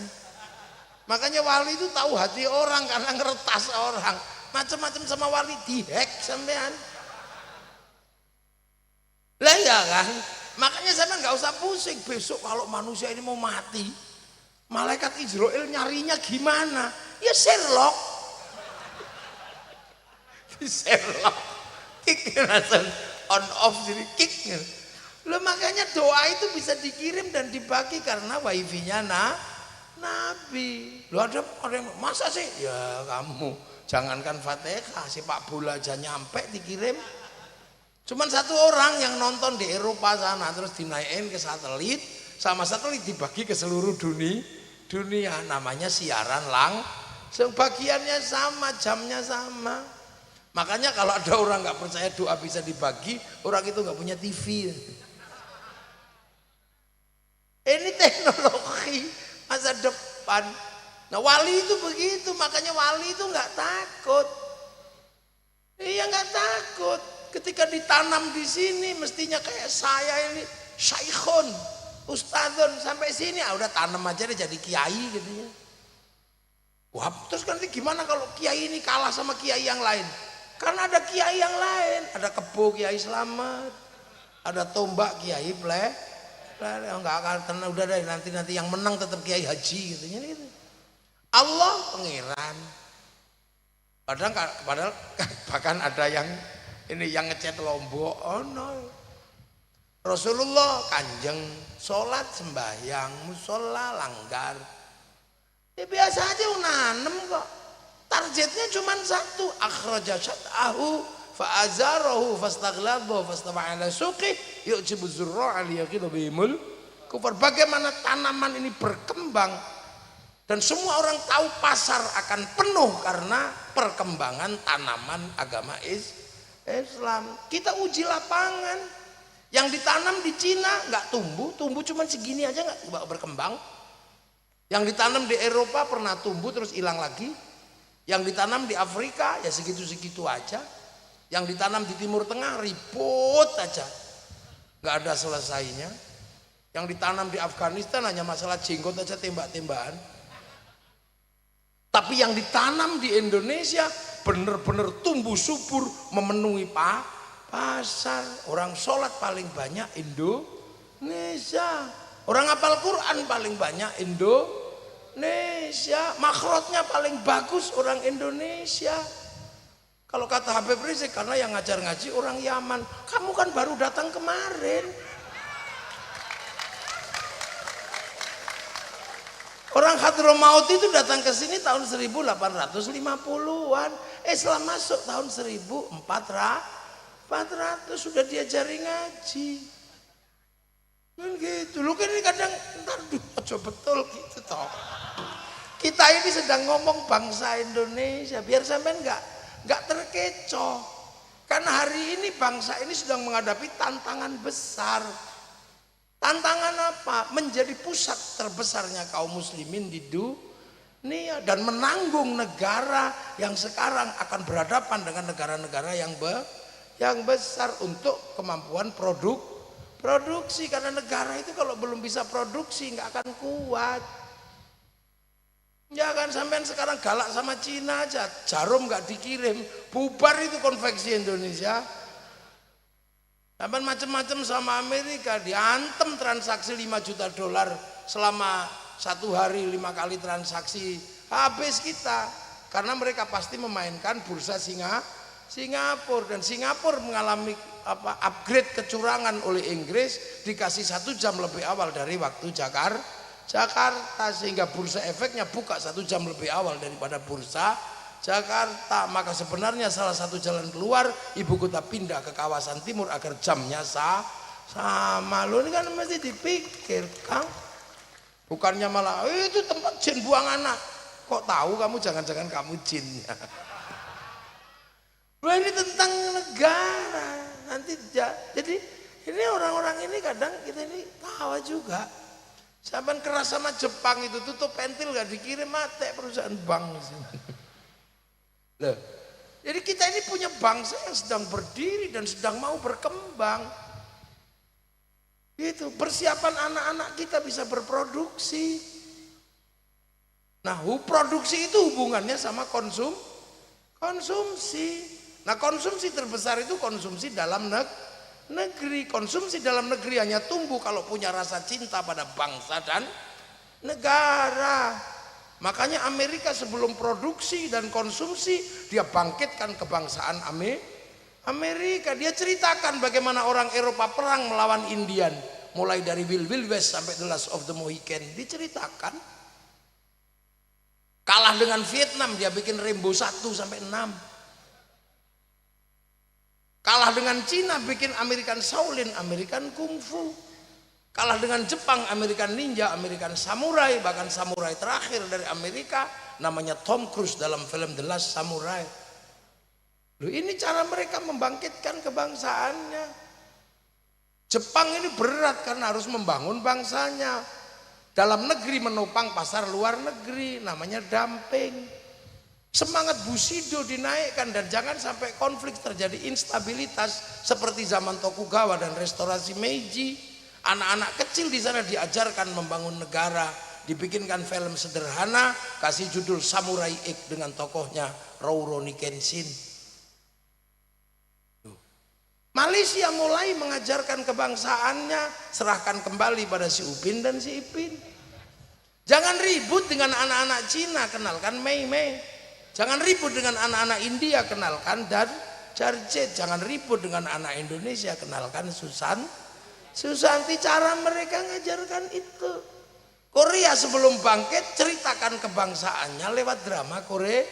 Makanya wali itu tahu hati orang karena ngeretas orang. Macam-macam sama wali dihack sampean. Lah ya kan? Makanya sampean nggak usah pusing. Besok kalau manusia ini mau mati, malaikat Israel nyarinya gimana? Ya Sherlock. Sherlock. Kick langsung on off jadi kick. Loh makanya doa itu bisa dikirim dan dibagi karena wifi-nya Nabi. Loh ada yang masa sih? Ya kamu jangankan Fatihah, sepak bola aja nyampe dikirim. Cuman satu orang yang nonton di Eropa sana terus dinaikin ke satelit, sama satelit dibagi ke seluruh dunia. Namanya siaran langsung, bagiannya sama, jamnya sama. Makanya kalau ada orang nggak percaya doa bisa dibagi, orang itu nggak punya TV. Ini teknologi masa depan. Nah wali itu begitu, makanya wali itu nggak takut. Iya nggak takut. Ketika ditanam di sini, mestinya kayak saya ini syaikhun, ustadzun sampai sini, udah tanam aja deh jadi kiai gitu ya. Wah, terus nanti gimana kalau kiai ini kalah sama kiai yang lain? Karena ada kiai yang lain, ada kebo kiai selamat, ada tombak kiai enggak akan udah deh nanti yang menang tetap kiai haji gitu. Allah pangeran. Padahal bahkan ada yang ini yang ngecet Lombok, oh no. Rasulullah kanjeng sholat sembahyang musola langgar. Ya biasa aja nanem kok. Targetnya cuma satu, akhraja syat'ahu fa'azarahu fastaghlaba fastawa ala suqi yu'jibu zurra'a liyaghidha bihimul kufar. Bagaimana tanaman ini berkembang dan semua orang tahu pasar akan penuh karena perkembangan tanaman agama Islam. Kita uji lapangan. Yang ditanam di Cina nggak tumbuh cuma segini aja nggak berkembang. Yang ditanam di Eropa pernah tumbuh terus hilang lagi. Yang ditanam di Afrika ya segitu-segitu aja. Yang ditanam di Timur Tengah ribut aja, nggak ada selesainya. Yang ditanam di Afghanistan hanya masalah jenggot aja tembak-tembakan. Tapi yang ditanam di Indonesia benar-benar tumbuh subur memenuhi pasar. Orang sholat paling banyak Indonesia. Orang hafal Quran paling banyak Indonesia. Makhrajnya paling bagus orang Indonesia. Kalau kata Habib Rizik karena yang ngajar ngaji orang Yaman. Kamu kan baru datang kemarin. Orang Hadramaut itu datang ke sini tahun 1850-an. Islam masuk tahun 1400 sudah diajari ngaji. Kan gitu. Lu kan ini kadang ntar aja betul gitu toh. Kita Saya ini sedang ngomong bangsa Indonesia, biar sampean nggak terkecoh. Karena hari ini bangsa ini sedang menghadapi tantangan besar. Tantangan apa? Menjadi pusat terbesarnya kaum muslimin di dunia dan menanggung negara yang sekarang akan berhadapan dengan negara-negara yang besar untuk kemampuan produksi. Karena negara itu kalau belum bisa produksi nggak akan kuat. Ya kan, sampean sekarang galak sama Cina aja, jarum nggak dikirim, bubar itu konveksi Indonesia. Sampean macam-macam sama Amerika, diantem transaksi 5 juta dolar selama 1 hari 5 kali transaksi, habis kita. Karena mereka pasti memainkan bursa Singapura, dan Singapura mengalami upgrade kecurangan oleh Inggris, dikasih 1 jam lebih awal dari waktu Jakarta, sehingga bursa efeknya buka 1 jam lebih awal daripada bursa Jakarta. Maka sebenarnya salah satu jalan keluar ibu kota pindah ke kawasan timur agar jamnya sama. Lo ini kan mesti dipikir, Kang. Bukannya malah itu tempat jin buang anak. Kok tahu kamu, jangan-jangan kamu jinnya. Lo ini tentang negara. Nanti jadi ini orang-orang ini kadang kita ini tawa juga. Sampai keras sama Jepang itu, tutup pentil gak dikirim, mati perusahaan bank. Loh, jadi kita ini punya bangsa yang sedang berdiri dan sedang mau berkembang. Gitu, persiapan anak-anak kita bisa berproduksi. Nah, produksi itu hubungannya sama konsumsi. Nah, konsumsi terbesar itu konsumsi dalam negeri. Konsumsi dalam negeri hanya tumbuh kalau punya rasa cinta pada bangsa dan negara. Makanya Amerika sebelum produksi dan konsumsi, dia bangkitkan kebangsaan Amerika. Dia ceritakan bagaimana orang Eropa perang melawan Indian, mulai dari Wild West sampai The Last of the Mohican, diceritakan. Kalah dengan Vietnam, dia bikin Rainbow 1 sampai 6. Kalah dengan Cina, bikin American Shaolin, American Kung Fu. Kalah dengan Jepang, American Ninja, American Samurai, bahkan samurai terakhir dari Amerika namanya Tom Cruise dalam film The Last Samurai. Loh, ini cara mereka membangkitkan kebangsaannya. Jepang ini berat karena harus membangun bangsanya. Dalam negeri menopang pasar luar negeri, namanya dumping. Semangat Bushido dinaikkan dan jangan sampai konflik terjadi instabilitas seperti zaman Tokugawa dan restorasi Meiji. Anak-anak kecil di sana diajarkan membangun negara, dibikinkan film sederhana, kasih judul Samurai X dengan tokohnya Rurouni Kenshin. Malaysia mulai mengajarkan kebangsaannya, serahkan kembali pada si Upin dan si Ipin. Jangan ribut dengan anak-anak Cina, kenalkan Mei Mei. Jangan ribut dengan anak-anak India, kenalkan Darjet. Jangan ribut dengan anak Indonesia, kenalkan Susanti. Cara mereka ngajarkan itu. Korea sebelum bangkit ceritakan kebangsaannya lewat drama Korea.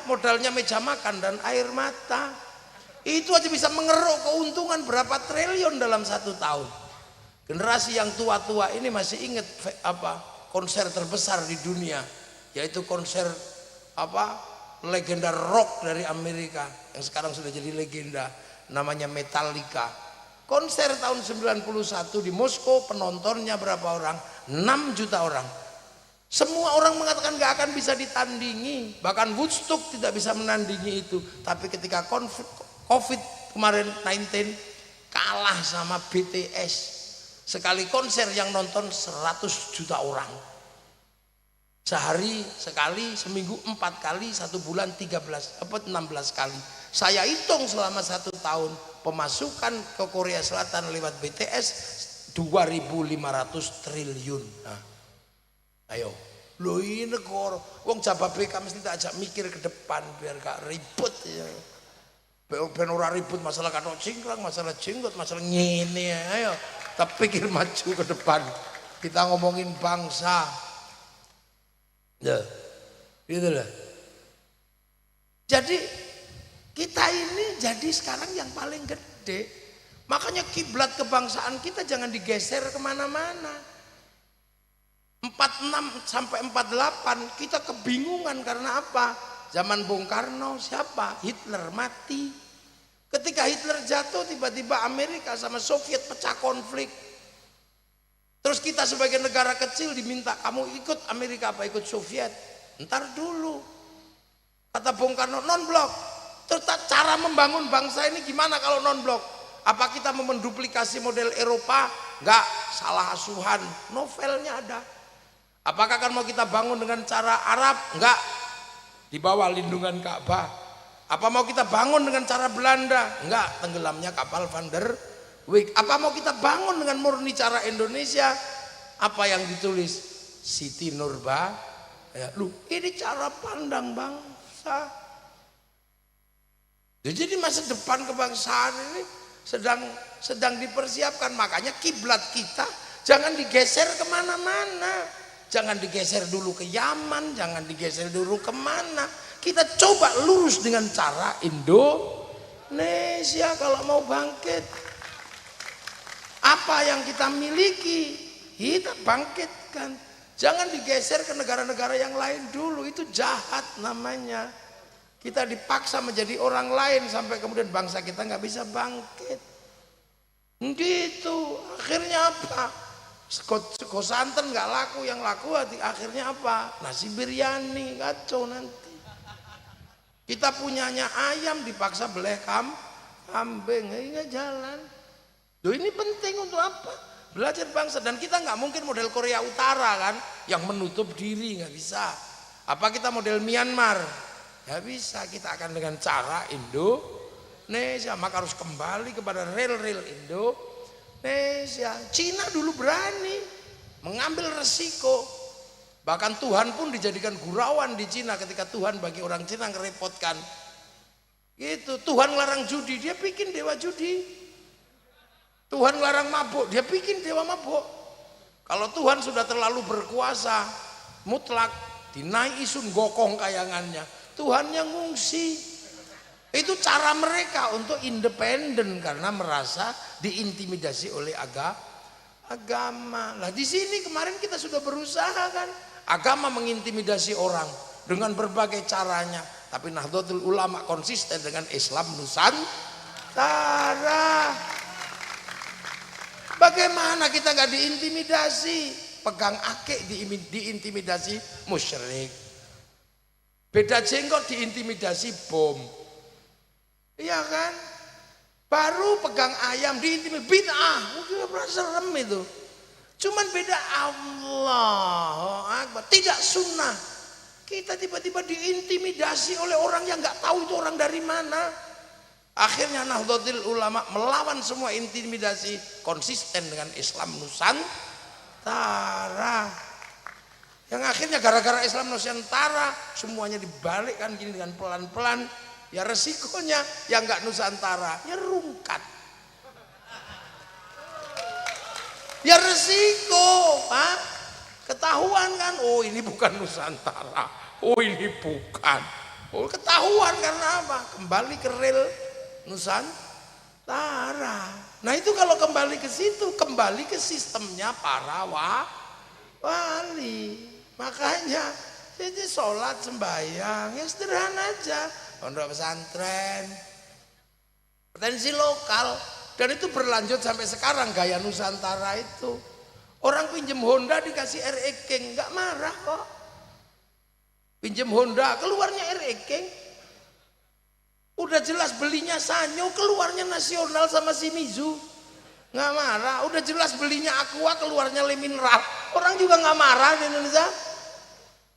Modalnya meja makan dan air mata. Itu aja bisa mengeruk keuntungan berapa triliun dalam 1 tahun. Generasi yang tua-tua ini masih ingat konser terbesar di dunia, yaitu konser legenda rock dari Amerika yang sekarang sudah jadi legenda, namanya Metallica. Konser tahun 91 di Moskow, penontonnya berapa orang? 6 juta orang. Semua orang mengatakan gak akan bisa ditandingi, bahkan Woodstock tidak bisa menandingi itu. Tapi ketika COVID kemarin 19 kalah sama BTS, sekali konser yang nonton 100 juta orang. Sehari sekali, seminggu 4 kali, 1 bulan 16 kali. Saya hitung selama 1 tahun pemasukan ke Korea Selatan lewat BTS 2.500 triliun. Nah, ayo, lo ini negara, wong Jawa BK mesti tak ajak mikir ke depan biar gak ribut ya. Ben ora ribut masalah katok cingkrang, masalah jenggot, masalah ngene. Ayo, kita pikir maju ke depan. Kita ngomongin bangsa. Ya, itulah. Jadi kita ini jadi sekarang yang paling gede. Makanya kiblat kebangsaan kita jangan digeser kemana-mana. 40 46 sampai 48 kita kebingungan karena apa? Zaman Bung Karno siapa? Hitler mati. Ketika Hitler jatuh tiba-tiba Amerika sama Soviet pecah konflik. Terus kita sebagai negara kecil diminta kamu ikut Amerika apa ikut Soviet? Ntar dulu. Kata Bung Karno non-blok. Terus cara membangun bangsa ini gimana kalau non-blok? Apa kita mau menduplikasi model Eropa? Enggak, salah asuhan. Novelnya ada. Apakah kan mau kita bangun dengan cara Arab? Enggak, di bawah lindungan Ka'bah. Apa mau kita bangun dengan cara Belanda? Enggak, tenggelamnya kapal Van der Wijk. Apa mau kita bangun dengan murni cara Indonesia? Apa yang ditulis Siti Nurba? Ya, ini cara pandang bangsa. Jadi masa depan kebangsaan ini sedang dipersiapkan. Makanya kiblat kita jangan digeser kemana-mana. Jangan digeser dulu ke Yaman, jangan digeser dulu kemana. Kita coba lurus dengan cara Indonesia kalau mau bangkit. Apa yang kita miliki, kita bangkitkan. Jangan digeser ke negara-negara yang lain dulu, itu jahat namanya. Kita dipaksa menjadi orang lain sampai kemudian bangsa kita nggak bisa bangkit. Gitu, akhirnya apa? Sego santen nggak laku, yang laku akhirnya apa? Nasi biryani, kacau nanti. Kita punyanya ayam dipaksa beleh kambing, nggak jalan. Loh, ini penting untuk apa? Belajar bangsa. Dan kita nggak mungkin model Korea Utara kan, yang menutup diri, nggak bisa. Apa kita model Myanmar? Nggak bisa. Kita akan dengan cara Indonesia. Maka harus kembali kepada real-real Indonesia. Cina dulu berani mengambil resiko. Bahkan Tuhan pun dijadikan gurauan di Cina ketika Tuhan bagi orang Cina ngerepotkan. Gitu, Tuhan larang judi, dia bikin dewa judi. Tuhan larang mabuk, dia bikin dewa mabuk. Kalau Tuhan sudah terlalu berkuasa, mutlak, dinaiki sun gokong kayangannya. Tuhan yang ngungsi. Itu cara mereka untuk independen karena merasa diintimidasi oleh agama. Lah di sini kemarin kita sudah berusaha kan, agama mengintimidasi orang dengan berbagai caranya, tapi Nahdlatul Ulama konsisten dengan Islam Nusantara. Bagaimana kita nggak diintimidasi? Pegang akik diintimidasi musyrik. Beda jenggot diintimidasi bom. Iya kan? Baru pegang ayam diintimidasi bid'ah. Udah merasa serem itu. Cuman beda Allah Akbar, tidak sunnah. Kita tiba-tiba diintimidasi oleh orang yang nggak tahu itu orang dari mana. Akhirnya Nahdlatul Ulama melawan semua intimidasi, konsisten dengan Islam Nusantara. Yang akhirnya gara-gara Islam Nusantara semuanya dibalikkan gini dengan pelan-pelan. Ya resikonya yang nggak Nusantara, ya rungkat. Ya resiko, Pak. Ketahuan kan, oh ini bukan Nusantara, oh ini bukan. Oh ketahuan karena apa? Kembali ke real Nusantara. Nah itu kalau kembali ke situ, kembali ke sistemnya para wali. Makanya jadi sholat sembahyang ya sederhana aja. Pondok pesantren, potensi lokal, dan itu berlanjut sampai sekarang gaya Nusantara itu. Orang pinjem Honda dikasih RE King, nggak marah kok. Pinjem Honda, keluarnya RE King. Udah jelas belinya Sanyo, keluarnya Nasional sama Shimizu, nggak marah. Udah jelas belinya Aqua, keluarnya Le Mineral, orang juga nggak marah di Indonesia.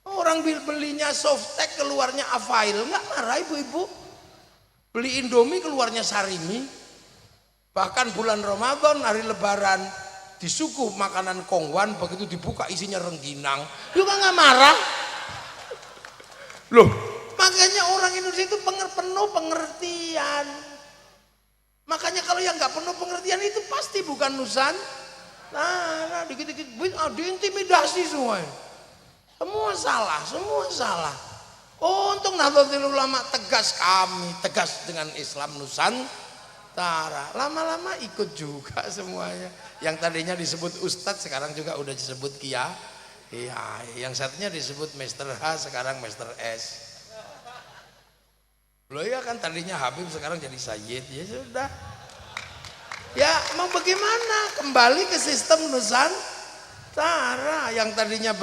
Orang belinya Softtek keluarnya Avail, nggak marah ibu-ibu. Beli Indomie keluarnya Sarimi. Bahkan bulan Ramadan hari Lebaran disuguh makanan Kongwan, begitu dibuka isinya rengginang, juga nggak marah. Loh, makanya orang Indonesia itu penuh pengertian. Makanya kalau yang nggak penuh pengertian itu pasti bukan Nusantara. Dikit-dikit diintimidasi semua. Semua salah. Oh, untung Nahdlatul Ulama tegas, kami tegas dengan Islam Nusantara. Lama-lama ikut juga semuanya. Yang tadinya disebut ustadz sekarang juga udah disebut Iya, yang satunya disebut Mr. H, sekarang Mr. S. Loh ya kan tadinya Habib, sekarang jadi Sayyid. Ya sudah. Ya mau bagaimana? Kembali ke sistem Nusantara. Yang tadinya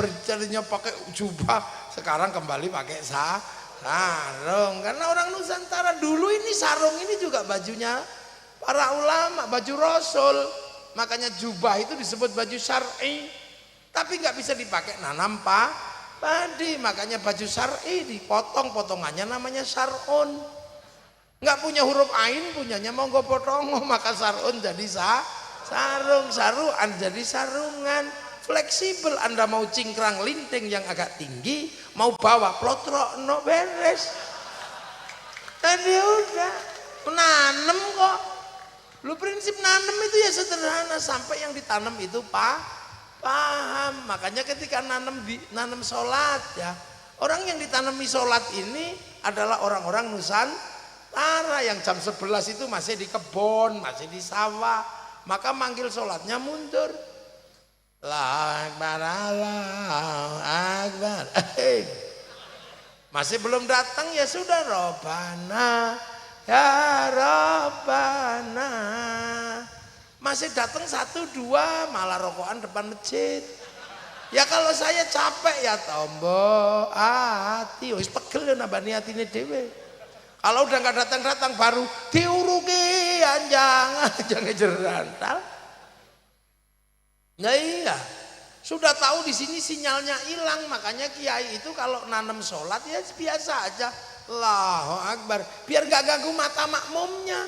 pakai jubah, sekarang kembali pakai sarung. Karena orang Nusantara dulu ini sarung ini juga bajunya para ulama, baju Rasul. Makanya jubah itu disebut baju syar'i. Tapi nggak bisa dipakai nanam padi, makanya baju syar'i dipotong, potongannya namanya sarun. Nggak punya huruf ain, punyanya monggo potongo, maka sarun jadi sarung, saruan jadi sarungan. Fleksibel, Anda mau cingkrang linting yang agak tinggi, mau bawa plotrok no beres. Tadi udah menanam kok. Lu prinsip nanam itu ya sederhana, sampai yang ditanam itu paham. Makanya ketika nanam sholat ya, orang yang ditanami sholat ini adalah orang-orang Nusantara yang jam 11 itu masih di kebun, masih di sawah, maka manggil sholatnya mundur. Allahu Akbar, Allahu Akbar. Masih belum datang ya sudah, Robbana ya Robbana. Masih datang 1, 2 malah rokokan depan masjid. Ya kalau saya capek ya tombo hati, wis pegel ya nambani atine dhewe. Kalau udah nggak datang-datang baru diuruki anjang jerantal. Nah iya, sudah tahu di sini sinyalnya hilang, makanya kiai itu kalau nanam sholat ya biasa aja, Allahu Akbar, biar nggak ganggu mata makmumnya.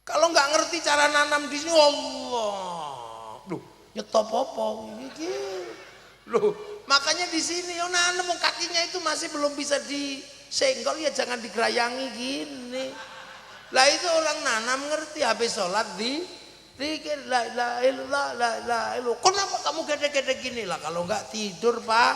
Kalau nggak ngerti cara nanam di sini, Allah, loh nyetop apa ini, loh makanya di sini yo nanam kakinya itu masih belum bisa disenggol ya jangan digerayangi gini. Lah itu orang nanam ngerti, habis sholat dikir la ilaha illallah la ilaha illallah. Kenapa kamu gede-gede gini lah? Kalau nggak tidur Pak,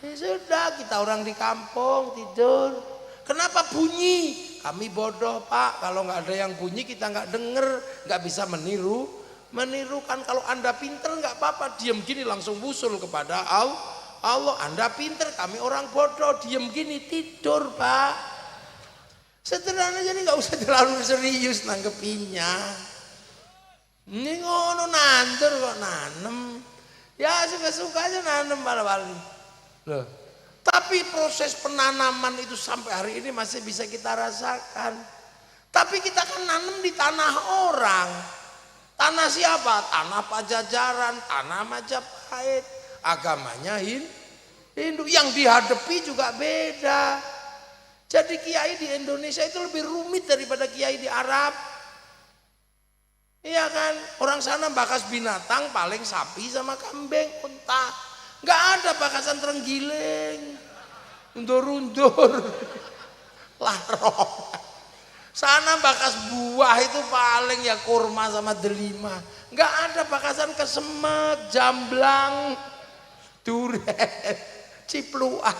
ya sudah kita orang di kampung tidur. Kenapa bunyi? Kami bodoh Pak, kalau nggak ada yang bunyi kita nggak denger, nggak bisa menirukan. Kalau Anda pinter nggak apa-apa, diem gini langsung wusul kepada Allah. Anda pinter, kami orang bodoh, diem gini tidur Pak. Sederhana, jadi nggak usah terlalu serius nanggepinya. Ini ngono nandur kok nanem, ya suka-suka aja nanem bala-bali. Loh. Tapi proses penanaman itu sampai hari ini masih bisa kita rasakan. Tapi kita kan nanam di tanah orang. Tanah siapa? Tanah Pajajaran, tanah Majapahit. Agamanya Hindu. Yang dihadapi juga beda. Jadi kiai di Indonesia itu lebih rumit daripada kiai di Arab. Iya kan? Orang sana bakas binatang paling sapi sama kambing, unta. Nggak ada bakasan terenggiling, undur-undur, larong. Sana bakas buah itu paling ya kurma sama delima. Nggak ada bakasan kesemek, jamblang, durian, cipluan.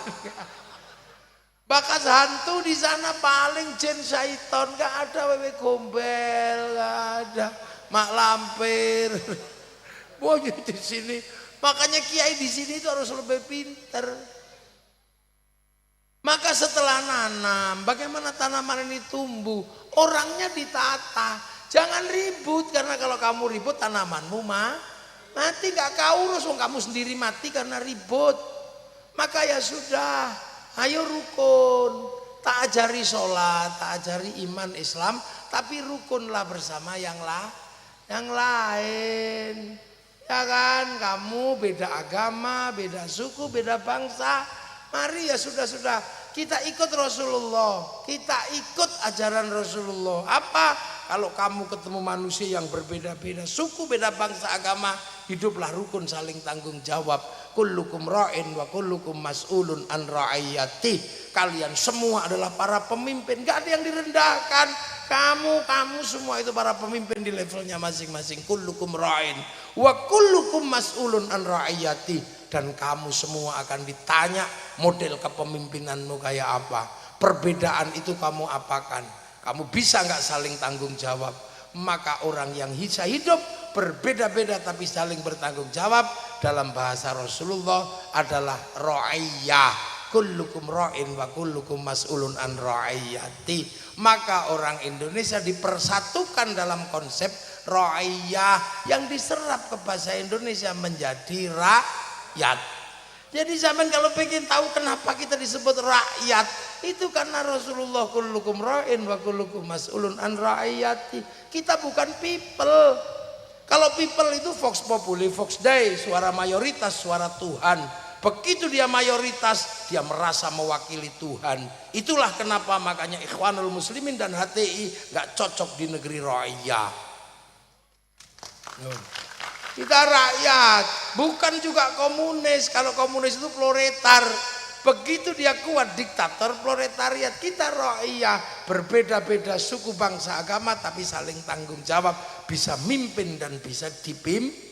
Bakas hantu di sana paling jin syaiton. Nggak ada wewe gombel, nggak ada mak lampir. Boy di sini. Makanya kiai di sini itu harus lebih pinter. Maka setelah nanam, bagaimana tanaman ini tumbuh? Orangnya ditata. Jangan ribut, karena kalau kamu ribut tanamanmu mati, gak kau urus, kamu sendiri mati karena ribut. Maka ya sudah, ayo rukun. Tak ajari sholat, tak ajari iman Islam, tapi rukunlah bersama yang lain. Ya kan, kamu beda agama, beda suku, beda bangsa. Mari ya sudah kita ikut Rasulullah, kita ikut ajaran Rasulullah. Apa? Kalau kamu ketemu manusia yang berbeda-beda suku, beda bangsa, agama, hiduplah rukun saling tanggung jawab. Kullukum ra'in wa kullukum mas'ulun an ra'iyati. Kalian semua adalah para pemimpin, gak ada yang direndahkan. Kamu semua itu para pemimpin di levelnya masing-masing. Kullukum ra'in wa kullukum mas'ulun an ra'iyati. Dan kamu semua akan ditanya model kepemimpinanmu kayak apa. Perbedaan itu kamu apakan? Kamu bisa nggak saling tanggung jawab? Maka orang yang bisa hidup berbeda-beda tapi saling bertanggung jawab dalam bahasa Rasulullah adalah ra'iyah. Kullukum ra'in wa kullukum mas'ulun an ra'iyati. Maka orang Indonesia dipersatukan dalam konsep ra'iyah yang diserap ke bahasa Indonesia menjadi rakyat. Jadi zaman kalau pengen tahu kenapa kita disebut rakyat, itu karena Rasulullah kullukum ra'in wa kullukum mas'ulun an ra'iyati. Kita bukan people. Kalau people itu vox populi, vox dei, suara mayoritas, suara Tuhan. Begitu dia mayoritas, dia merasa mewakili Tuhan. Itulah kenapa makanya Ikhwanul Muslimin dan HTI nggak cocok di negeri ra'iyah. Kita rakyat, bukan juga komunis. Kalau komunis itu proletar. Begitu dia kuat diktator proletariat. Kita ra'iyah, berbeda-beda suku bangsa agama tapi saling tanggung jawab, bisa mimpin dan bisa dipimpin.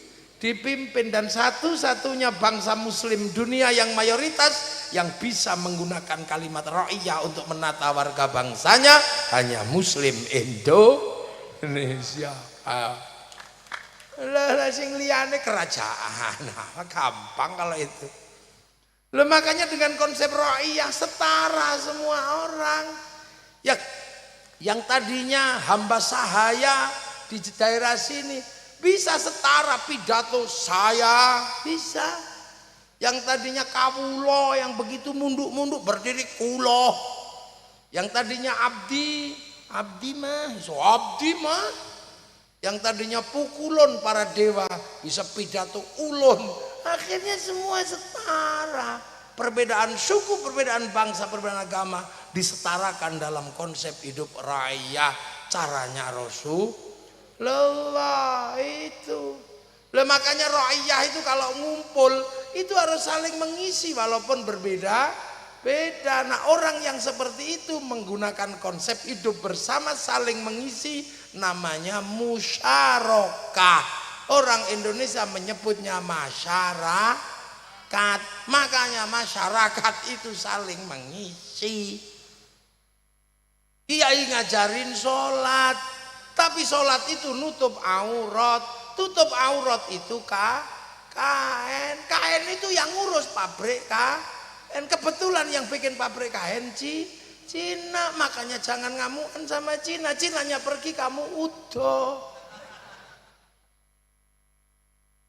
Dan satu-satunya bangsa muslim dunia yang mayoritas yang bisa menggunakan kalimat ra'iyah untuk menata warga bangsanya hanya muslim Indonesia. Lah sing liyane kerajaan. Gampang kalau itu. Loh, makanya dengan konsep ra'iyah setara semua orang. Yang tadinya hamba sahaya di daerah sini bisa setara pidato saya, bisa. Yang tadinya kawulo yang begitu munduk-munduk berdiri kulo. Yang tadinya abdi mah. Yang tadinya pukulun para dewa bisa pidato ulun. Akhirnya semua setara. Perbedaan suku, perbedaan bangsa, perbedaan agama disetarakan dalam konsep hidup raya. Caranya Rasulullah itu. Lah makanya ra'iyah itu kalau ngumpul itu harus saling mengisi walaupun berbeda-beda. Nah, orang yang seperti itu menggunakan konsep hidup bersama saling mengisi namanya musyarakah. Orang Indonesia menyebutnya masyarakat. Makanya masyarakat itu saling mengisi. Kiai ngajarin sholat, tapi sholat itu nutup aurat. Tutup aurat itu kain. Kain itu yang ngurus pabrik kain. Kebetulan yang bikin pabrik kain Cina. Makanya jangan ngamukan sama Cina. Cinanya pergi, kamu udah.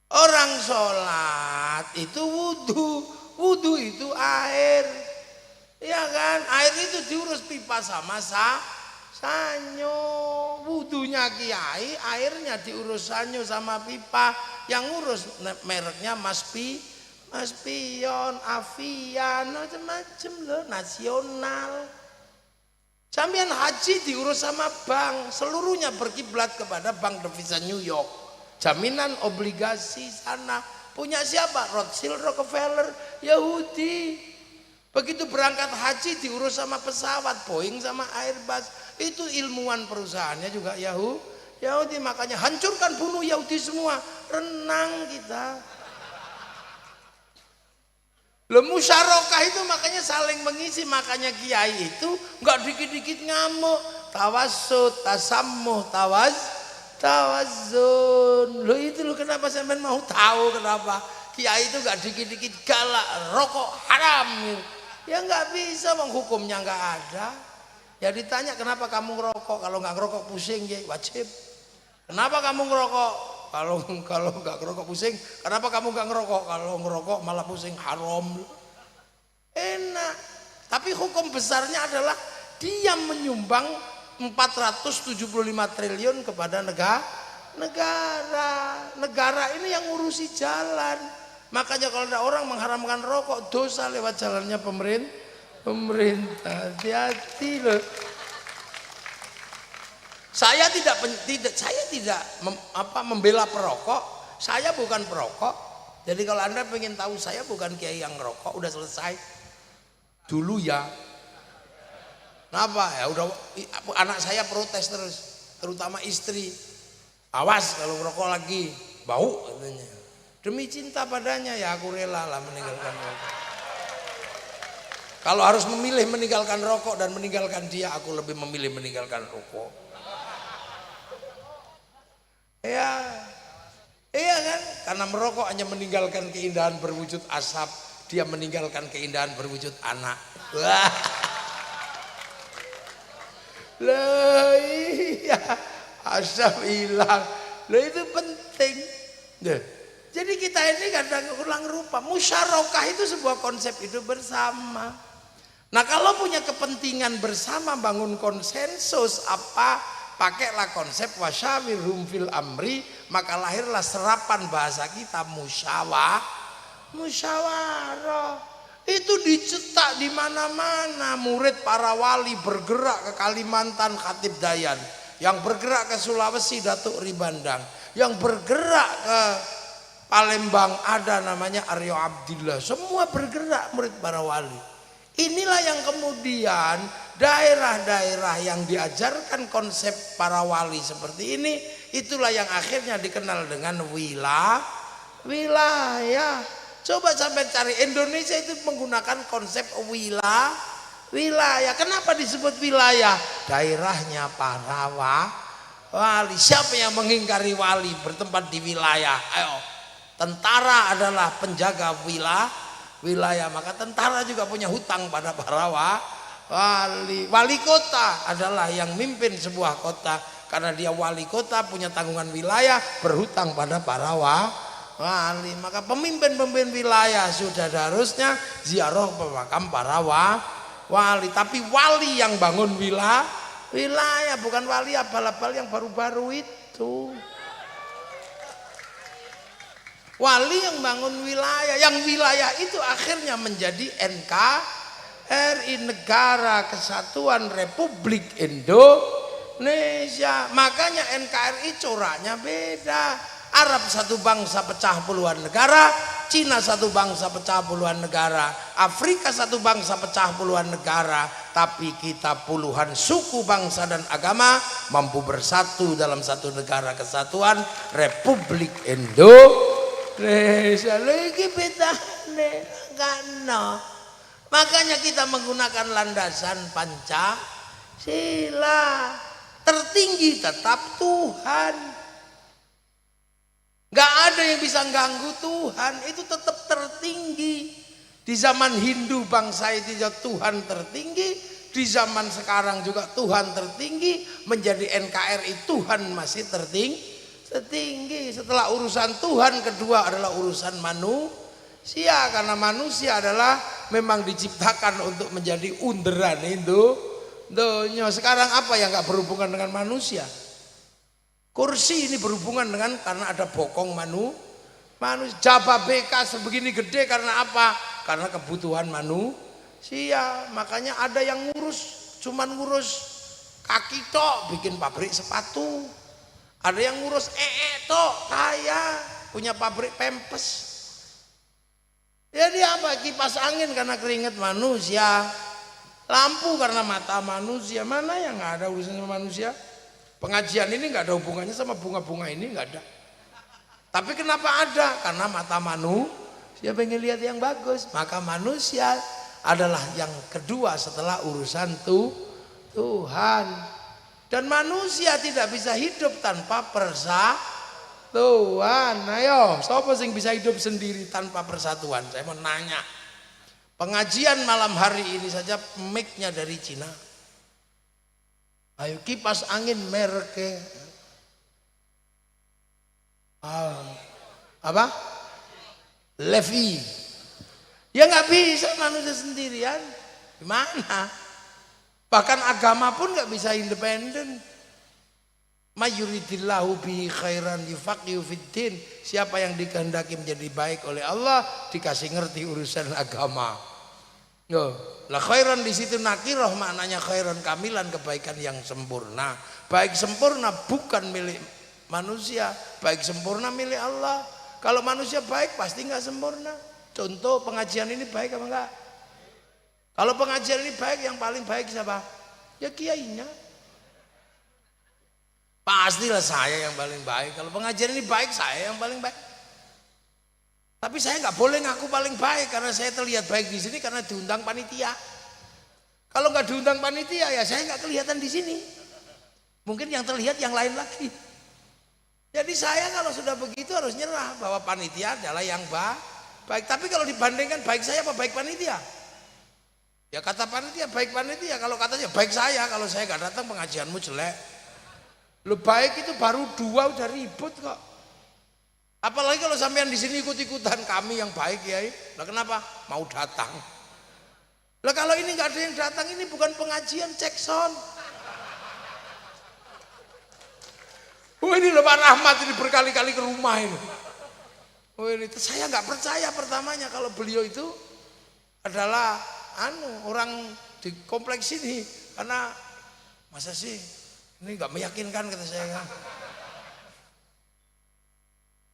Orang sholat itu wudhu itu air, ya kan? Air itu diurus pipa sama sanyo. Wudhunya kiai, airnya diurus sanyo sama pipa. Yang ngurus mereknya Mas Pion, Avian, macam-macam loh, nasional. Sampean haji diurus sama bank, seluruhnya berkiblat kepada Bank Devisa New York. Jaminan obligasi sana punya siapa? Rothschild, Rockefeller, Yahudi. Begitu berangkat haji diurus sama pesawat Boeing sama Airbus. Itu ilmuwan perusahaannya juga Yahudi. Makanya hancurkan, bunuh Yahudi semua. Renang kita. Loh, musyarakah itu makanya saling mengisi. Makanya kiai itu nggak dikit-dikit ngamuk. Tawassut, tasammuh, tawazun. Lo itu lo kenapa sampean mau tahu kenapa kiai itu nggak dikit-dikit galak, rokok haram? Ya nggak bisa, hukumnya nggak ada. Ya ditanya kenapa kamu ngerokok, kalau nggak ngerokok pusing ya wajib. Kenapa kamu ngerokok? Kalau nggak ngerokok pusing. Kenapa kamu nggak ngerokok? Kalau ngerokok malah pusing, haram. Enak. Tapi hukum besarnya adalah dia menyumbang 475 triliun kepada negara ini yang ngurusi jalan. Makanya kalau ada orang mengharamkan rokok, dosa lewat jalannya pemerintah. Hati-hati loh. Saya tidak membela perokok. Saya bukan perokok. Jadi kalau Anda pengen tahu, saya bukan kiai yang ngerokok, udah selesai dulu ya. Kenapa? Ya udah, anak saya protes terus, terutama istri. Awas kalau ngerokok lagi, bau katanya. Demi cinta padanya ya aku rela lah meninggalkan rokok. Kalau harus memilih meninggalkan rokok dan meninggalkan dia, aku lebih memilih meninggalkan rokok. Ya, iya kan? Karena merokok hanya meninggalkan keindahan berwujud asap, dia meninggalkan keindahan berwujud anak. Wah. Lah iya, asap hilang. Lah itu penting. Nah, jadi kita ini kadang ulang rupa. Musyarakah itu sebuah konsep hidup bersama. Nah kalau punya kepentingan bersama bangun konsensus apa, pakailah konsep wasyawirhum fil amri, maka lahirlah serapan bahasa kita musyawarah. Itu dicetak di mana-mana. Murid para wali bergerak ke Kalimantan Khatib Dayan, yang bergerak ke Sulawesi Datuk Ribandang, yang bergerak ke Palembang ada namanya Aryo Abdillah. Semua bergerak murid para wali. Inilah yang kemudian daerah-daerah yang diajarkan konsep para wali seperti ini, itulah yang akhirnya dikenal dengan wilayah. Coba sampai cari, Indonesia itu menggunakan konsep wilayah. Kenapa disebut wilayah? Daerahnya para wali. Siapa yang mengingkari wali bertempat di wilayah? Ayo, tentara adalah penjaga wilayah, maka tentara juga punya hutang pada para wali. Wali kota adalah yang mimpin sebuah kota, karena dia wali kota punya tanggungan wilayah, berhutang pada para wali. Maka pemimpin wilayah sudah harusnya ziarah ke makam para wali. Tapi wali yang bangun wilayah, bukan wali abal-abal yang baru-baru itu. Wali yang bangun wilayah, yang wilayah itu akhirnya menjadi NKRI, Negara Kesatuan Republik Indonesia. Makanya NKRI coraknya beda. Arab satu bangsa pecah puluhan negara, Cina satu bangsa pecah puluhan negara, Afrika satu bangsa pecah puluhan negara, tapi kita puluhan suku, bangsa dan agama mampu bersatu dalam satu negara kesatuan Republik Indonesia. Lagi bedane kan. Makanya kita menggunakan landasan Pancasila. Tertinggi tetap Tuhan. Gak ada yang bisa ganggu Tuhan, itu tetap tertinggi. Di zaman Hindu bangsa itu Tuhan tertinggi, di zaman sekarang juga Tuhan tertinggi, menjadi NKRI Tuhan masih tertinggi. Setelah urusan Tuhan, kedua adalah urusan manusia, karena manusia adalah memang diciptakan untuk menjadi underan itu dunia. Sekarang apa yang gak berhubungan dengan manusia? Kursi ini berhubungan dengan, karena ada bokong manusia. Jabah BK sebegini gede karena apa? Karena kebutuhan manusia. Makanya ada yang cuman ngurus kaki tok, bikin pabrik sepatu. Ada yang ngurus tok, kaya, punya pabrik pempes. Jadi apa? Kipas angin karena keringat manusia, lampu karena mata manusia. Mana yang nggak ada urusannya sama manusia? Pengajian ini nggak ada hubungannya sama bunga-bunga ini, nggak ada. Tapi kenapa ada? Karena mata manusia pengen lihat yang bagus. Maka manusia adalah yang kedua setelah urusan Tuhan. Dan manusia tidak bisa hidup tanpa persatuan. Ayo, siapa yang bisa hidup sendiri tanpa persatuan? Saya mau nanya. Pengajian malam hari ini saja mic-nya dari Cina. Ayo, kipas angin merek apa? Levi. Ya nggak bisa manusia sendirian. Gimana? Bahkan agama pun nggak bisa independen. Mayuridillahu bihi khairan yufaqihu fiddin. Siapa yang dikehendaki menjadi baik oleh Allah, dikasih ngerti urusan agama. Lah khairan di situ nakirah, maknanya khairan kamilan, kebaikan yang sempurna. Baik sempurna bukan milik manusia, baik sempurna milik Allah. Kalau manusia baik pasti nggak sempurna. Contoh pengajian ini baik apa enggak? Kalau pengajian ini baik, yang paling baik siapa? Ya kiainya. Pastilah saya yang paling baik. Kalau pengajian ini baik, saya yang paling baik. Tapi saya nggak boleh ngaku paling baik karena saya terlihat baik di sini karena diundang panitia. Kalau nggak diundang panitia ya saya nggak kelihatan di sini. Mungkin yang terlihat yang lain lagi. Jadi saya kalau sudah begitu harus nyerah bahwa panitia adalah yang baik. Tapi kalau dibandingkan baik saya apa baik panitia? Ya kata panitia baik panitia. Kalau katanya baik saya, kalau saya gak datang pengajianmu jelek. Lu baik itu baru 2 udah ribut kok. Apalagi kalau sampean di sini ikut-ikutan kami yang baik ya. Lah kenapa? Mau datang. Lah kalau ini nggak ada yang datang, ini bukan pengajian, cek sound. Oh ini loh Pak Rahmat ini berkali-kali ke rumah ini. Oh ini saya nggak percaya pertamanya kalau beliau itu adalah orang di kompleks ini, karena masa sih ini nggak meyakinkan kata saya.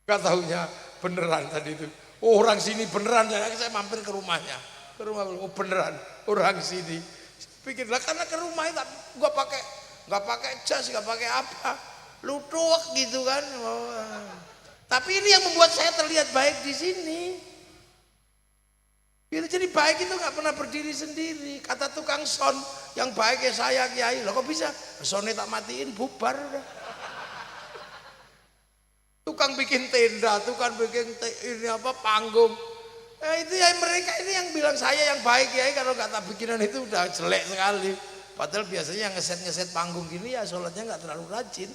Gak tahunya beneran tadi itu. Oh, orang sini beneran, saya mampir ke rumahnya. Ke rumah, oh beneran orang sini. Pikirlah karena ke rumah itu gua nggak pakai jas, nggak pakai apa, lutuk gitu kan. Oh. Tapi ini yang membuat saya terlihat baik di sini. Gitu, jadi baik itu nggak pernah berdiri sendiri. Kata tukang son yang baik ya saya kiai. Loh kok bisa? Sonnya tak matiin bubar udah. Tukang bikin tenda, tukang bikin ini apa panggung. Itu ya mereka ini yang bilang saya yang baik ya, kalau nggak tak bikinan itu udah jelek sekali. Padahal biasanya yang ngeset panggung gini ya sholatnya nggak terlalu rajin.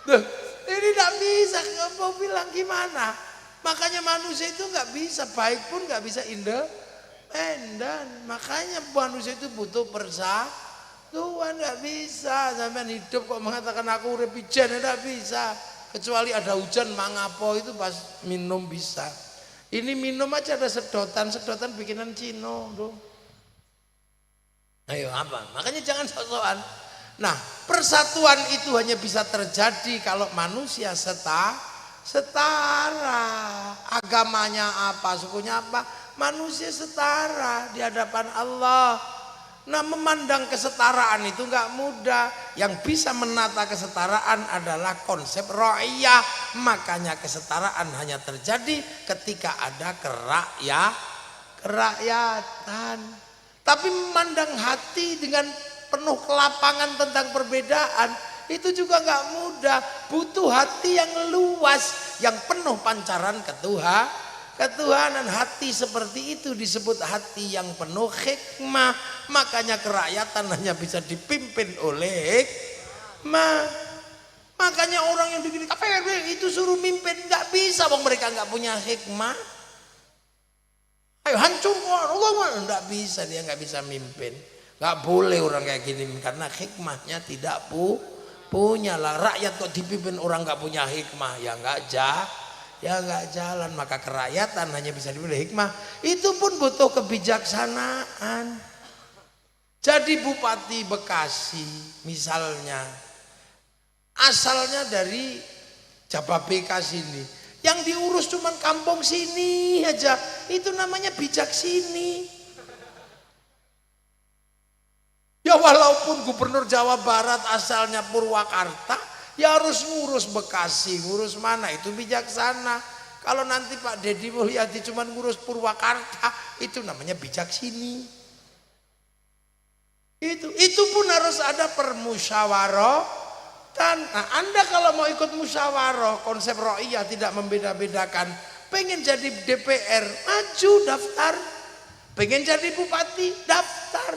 Tuh, ini nggak bisa, nggak mau bilang gimana. Makanya manusia itu nggak bisa baik pun nggak bisa independen. Makanya manusia itu butuh Tuhan nggak bisa. Sampai hidup kok mengatakan aku urip pijen, nggak bisa. Kecuali ada hujan mangapo itu pas minum bisa. Ini minum aja ada sedotan bikinan Cino tuh. Ayo apa? Makanya jangan sok-sokan. Nah, persatuan itu hanya bisa terjadi kalau manusia setara. Agamanya apa, sukunya apa, manusia setara di hadapan Allah. Nah, memandang kesetaraan itu nggak mudah. Yang bisa menata kesetaraan adalah konsep ra'iyah. Makanya kesetaraan hanya terjadi ketika ada kerakyatan. Tapi memandang hati dengan penuh kelapangan tentang perbedaan itu juga nggak mudah. Butuh hati yang luas, yang penuh pancaran ketuhanan. Hati seperti itu disebut hati yang penuh hikmah. Makanya kerakyatan hanya bisa dipimpin oleh hikmah. Makanya orang yang bikin KPRB itu suruh mimpin nggak bisa, bang, mereka nggak punya hikmah. Ayo hancur Allah, nggak bisa, dia nggak bisa mimpin. Nggak boleh orang kayak gini karena hikmahnya tidak punya lah. Rakyat kok dipimpin orang nggak punya hikmah, ya nggak jalan. Maka kerakyatan hanya bisa dipilih hikmah. Itu pun butuh kebijaksanaan. Jadi Bupati Bekasi misalnya asalnya dari Jababeka sini, yang diurus cuman kampung sini aja, itu namanya bijak sini. Ya walaupun Gubernur Jawa Barat asalnya Purwakarta, ya harus ngurus Bekasi, ngurus mana, itu bijaksana. Kalau nanti Pak Deddy Mulyadi cuma ngurus Purwakarta, itu namanya bijak sini. Itu pun harus ada permusyawaratan. Nah, Anda kalau mau ikut musyawarah, konsep ro'iyah tidak membeda-bedakan. Pengen jadi DPR, maju daftar. Pengen jadi bupati, daftar.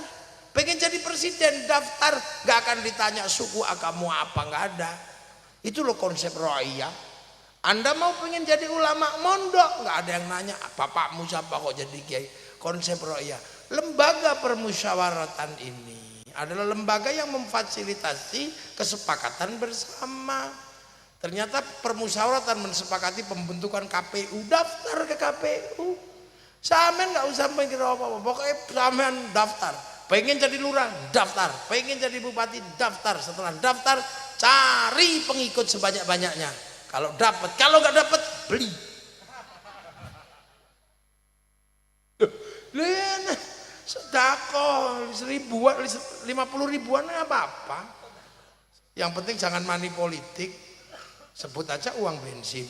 Pengen jadi presiden, daftar. Gak akan ditanya suku agama apa, gak ada. Itu loh konsep ro'iyah. Anda mau pengen jadi ulama, mondok, gak ada yang nanya bapakmu siapa kok jadi kiai. Konsep ro'iyah. Lembaga permusyawaratan ini adalah lembaga yang memfasilitasi kesepakatan bersama. Ternyata permusyawaratan mensepakati pembentukan KPU, daftar ke KPU. Samen nggak usah mikir apa-apa, pokoknya samen daftar. Pengen jadi lurah, daftar. Pengen jadi bupati, daftar. Setelah daftar, cari pengikut sebanyak-banyaknya. Kalau dapat, kalau nggak dapat, beli. Lihat, sedekah 50 ribuan apa-apa. Yang penting jangan money politik. Sebut aja uang bensin.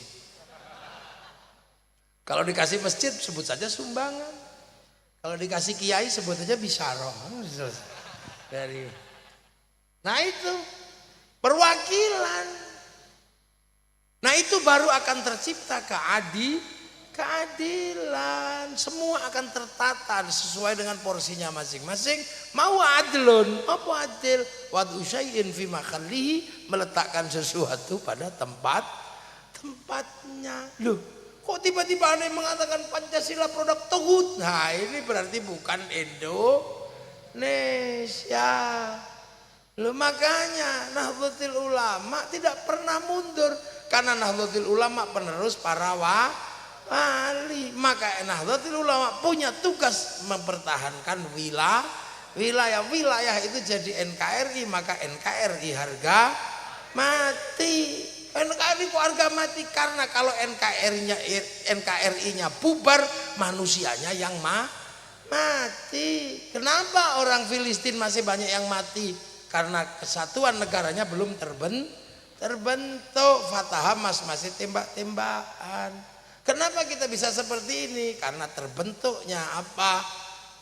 Kalau dikasih masjid sebut saja sumbangan. Kalau dikasih kiai sebut aja bisyarah. Nah itu perwakilan. Nah itu baru akan tercipta keadilan. Semua akan tertata sesuai dengan porsinya masing-masing. Mau adlun, apa adil? Wad'u syai'in fi mahallihi, meletakkan sesuatu pada tempatnya. Loh, kok tiba-tiba ada yang mengatakan Pancasila produk togut? Nah ini berarti bukan Indonesia. Loh makanya Nahdlatul Ulama tidak pernah mundur, karena Nahdlatul Ulama penerus para wali. Maka Nahdlatul Ulama punya tugas mempertahankan wilayah itu jadi NKRI, maka NKRI harga mati. NKRI kok harga mati? Karena kalau NKRI-nya bubar, manusianya yang mati. Kenapa orang Filistin masih banyak yang mati? Karena kesatuan negaranya belum terbentuk. Fatah Hamas masih tembak-tembakan. Kenapa kita bisa seperti ini? Karena terbentuknya apa?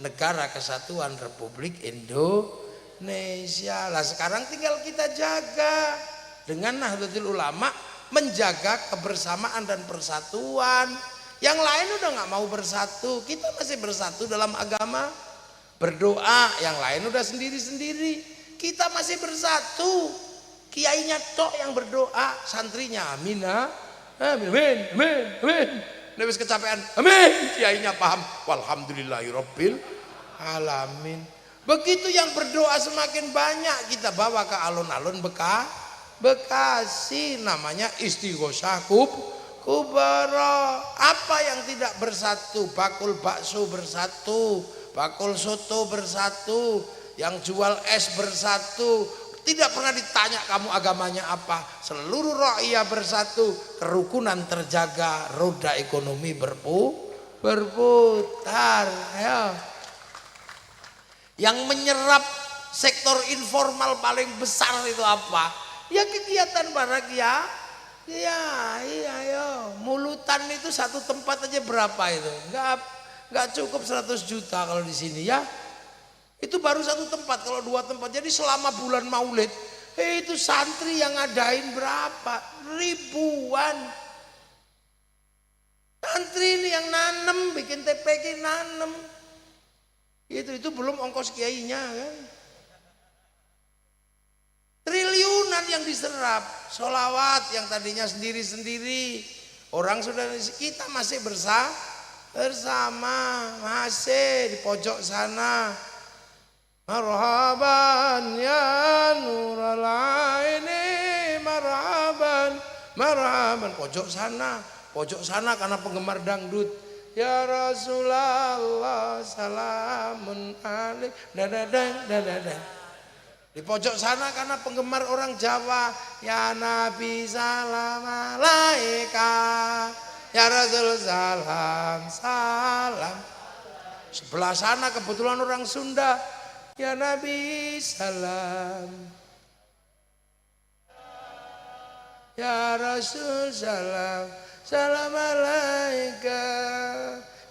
Negara Kesatuan Republik Indonesia. Lah sekarang tinggal kita jaga dengan Nahdlatul Ulama, menjaga kebersamaan dan persatuan. Yang lain udah nggak mau bersatu, kita masih bersatu dalam agama, berdoa. Yang lain udah sendiri-sendiri. Kita masih bersatu. Kiainya tok yang berdoa, santrinya amin, amin, amin, amin. Habis kecapean, amin. Kiainya paham, walhamdulillahirabbil alamin. Begitu yang berdoa semakin banyak, kita bawa ke alun-alun Bekasi, namanya Istighosah Kubara. Apa yang tidak bersatu? Bakul bakso bersatu, bakul soto bersatu, yang jual es bersatu. Tidak pernah ditanya kamu agamanya apa. Seluruh rakyat bersatu, kerukunan terjaga, roda ekonomi berputar. Ya. Yang menyerap sektor informal paling besar itu apa? Ya kegiatan para iya, yo. Mulutan itu satu tempat aja berapa itu? Enggak cukup 100 juta kalau di sini ya. Itu baru satu tempat, kalau 2 tempat. Jadi selama bulan Maulid, itu santri yang ngadain berapa? Ribuan. Santri ini yang nanem, bikin TPK nanem. Itu belum ongkos kiainya kan. Triliunan yang diserap. Sholawat yang tadinya sendiri-sendiri. Orang sudah, kita masih bersama, masih di pojok sana. Marhaban ya nurul aini, marhaban, marhaban. Pojok sana karena penggemar dangdut. Ya Rasulullah salamun alaik, dadadang. Di pojok sana karena penggemar orang Jawa. Ya Nabi salam alaika, ya Rasul salam. Sebelah sana kebetulan orang Sunda. Ya Nabi salam, ya Rasul salam, salam alaika,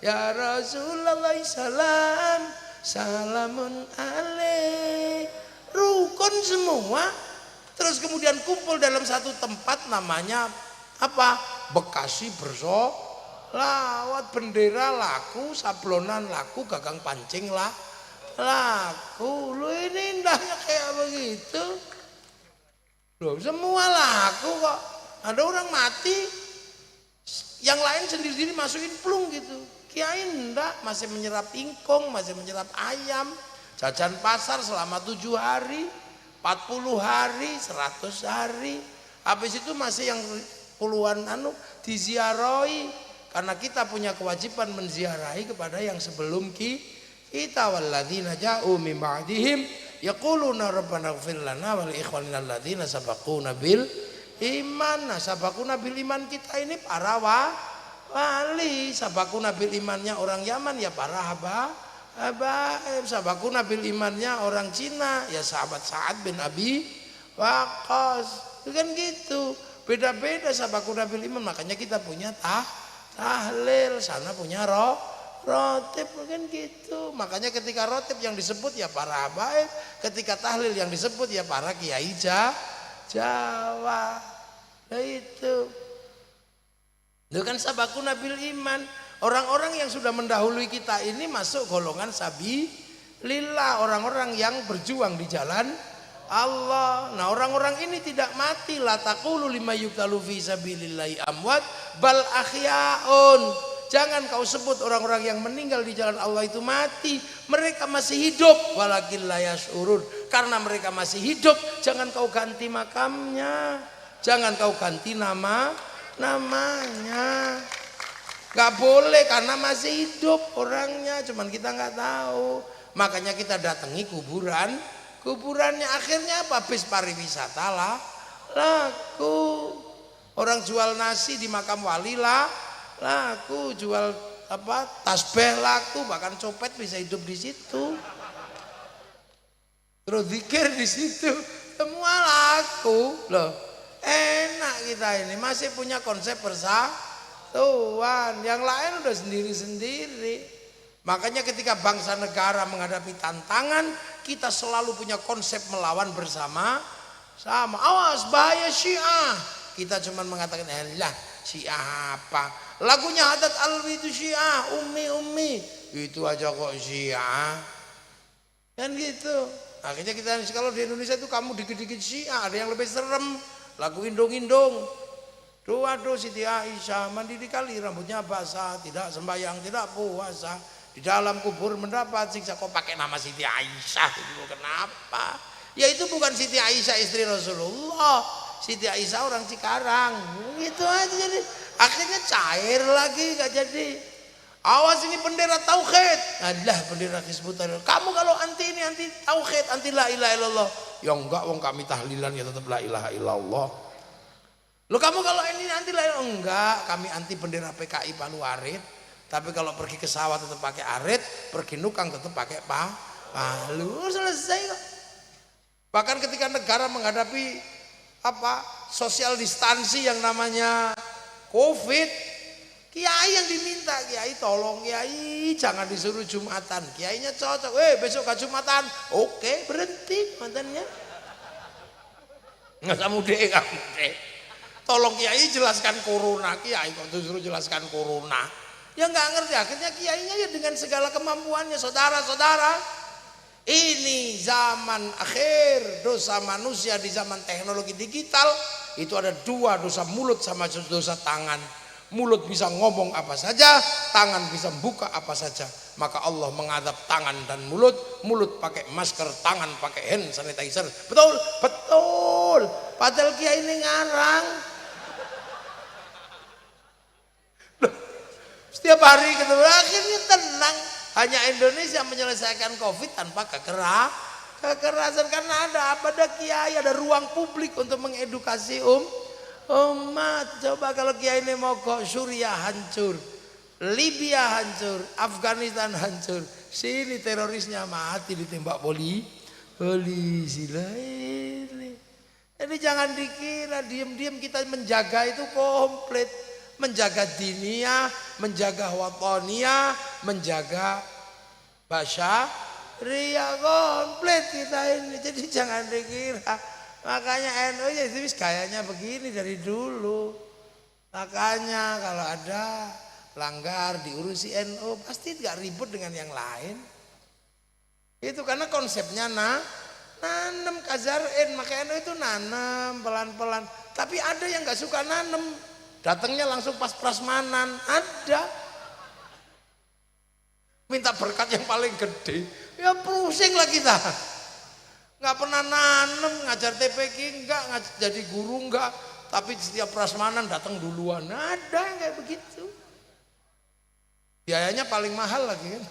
ya Rasulullah salam, salamun alaik. Rukun semua. Terus kemudian kumpul dalam satu tempat, namanya apa? Bekasi bersolawat. Bendera laku, sablonan laku, gagang pancing laku. Lu ini indahnya kayak begitu. Loh, semua laku kok. Ada orang mati, yang lain sendiri-sendiri masukin plung gitu. Kiai enggak, masih menyerap ingkung, masih menyerap ayam. Jajan pasar selama 7 hari, 40 hari, 100 hari. Habis itu masih yang puluhan diziarahi. Karena kita punya kewajiban menziarahi kepada yang sebelum kita. Walladzina ja'u min ba'dihim yaquluna rabbana ighfir lana wa li ikhwanina alladzina sabaquna bil iman. Nah, sabaquna bil iman kita ini para wali. Sabaquna bil imannya orang Yaman ya para habaib. Sabaquna bil imannya orang Cina ya sahabat Sa'ad bin Abi Waqqas. Itu kan gitu. Beda-beda sabaquna bil iman. Makanya kita punya tahlil, sana punya rotib kan gitu. Makanya ketika rotib yang disebut ya para habaib, ketika tahlil yang disebut ya para kiai Jawa. Nah itu. Itu kan sabakuna bil iman. Orang-orang yang sudah mendahului kita ini masuk golongan sabilillah, orang-orang yang berjuang di jalan Allah. Nah, orang-orang ini tidak mati. La taqulu lima yuqtalu fi sabilillahi amwat bal ahyaun. Jangan kau sebut orang-orang yang meninggal di jalan Allah itu mati. Mereka masih hidup, walakin la yash'urun. Karena mereka masih hidup, jangan kau ganti makamnya. Jangan kau ganti namanya. Gak boleh karena masih hidup orangnya, cuman kita nggak tahu. Makanya kita datangi kuburannya. Akhirnya apa? Bis pariwisata lah laku. Orang jual nasi di makam wali lah laku, jual apa tasbih laku, bahkan copet bisa hidup di situ. Terus zikir di situ, semua laku loh. Enak kita ini masih punya konsep Tuhan, yang lain udah sendiri-sendiri. Makanya ketika bangsa negara menghadapi tantangan, kita selalu punya konsep melawan bersama-sama. Awas bahaya Syiah. Kita cuma mengatakan, lah Syiah apa? Lagunya Haddad Alwi itu Syiah, Umi. Itu aja kok Syiah. Kan gitu. Akhirnya kita kalau di Indonesia itu kamu dikit-dikit Syiah, ada yang lebih serem. Lagu indung-indung. Aduh Siti Aisyah mandi di kali rambutnya basah, tidak sembahyang, tidak puasa, di dalam kubur mendapat siksa. Kok pakai nama Siti Aisyah itu kenapa? Ya itu bukan Siti Aisyah istri Rasulullah, Siti Aisyah orang Cikarang. Gitu aja jadi. Akhirnya cair lagi gak jadi. Awas ini bendera tauhid. Adalah bendera Hizbut Tahrir. Kamu kalau anti ini anti tauhid, anti la ilaha illallah. Ya enggak, wong kami tahlilan ya tetap la ilaha illallah. Loh kamu kalau ini anti lain enggak, kami anti bendera PKI Palu Arit. Tapi kalau pergi ke sawah tetap pakai arit, pergi nukang tetap pakai palu. Selesai kok. Bahkan ketika negara menghadapi social distansi yang namanya Covid, kiai yang diminta, kiai tolong kiai jangan disuruh Jumatan. Kiainya cocok, besok gak Jumatan. Oke, berhenti mantannya. Nggak usah mudik. Tolong kiai jelaskan corona, kiai kok disuruh jelaskan corona. Ya nggak ngerti, akhirnya kiainya ya dengan segala kemampuannya. Saudara-saudara, ini zaman akhir, dosa manusia di zaman teknologi digital itu ada dua, dosa mulut sama dosa tangan. Mulut bisa ngomong apa saja, tangan bisa buka apa saja. Maka Allah mengadab tangan dan mulut. Mulut pakai masker, tangan pakai hand sanitizer. Betul, betul. Padahal kiai ini ngarang. Setiap hari ketemu, akhirnya tenang. Hanya Indonesia menyelesaikan Covid tanpa kekerasan. Karena ada kiai, ada ruang publik untuk mengedukasi umat. Coba kalau kiai ini mogok, Suriah hancur, Libya hancur, Afghanistan hancur. Sini terorisnya mati ditembak polisi lah ini. Jadi jangan dikira diam-diam kita menjaga itu komplit. Menjaga diniyah, menjaga wataniyah, menjaga basyariyah, komplit kita ini. Jadi jangan dikira. Makanya NU ya itu gayanya begini dari dulu. Makanya kalau ada langgar diurusi NU pasti gak ribut dengan yang lain. Itu karena konsepnya nanam kazarin, maka NU itu nanam pelan-pelan. Tapi ada yang gak suka nanam, datangnya langsung pas prasmanan. Ada minta berkat yang paling gede, ya pusing lah kita. Nggak pernah nanam, ngajar TPQ enggak, jadi guru enggak, tapi setiap prasmanan datang duluan. Ada yang kayak begitu, biayanya paling mahal lagi kan.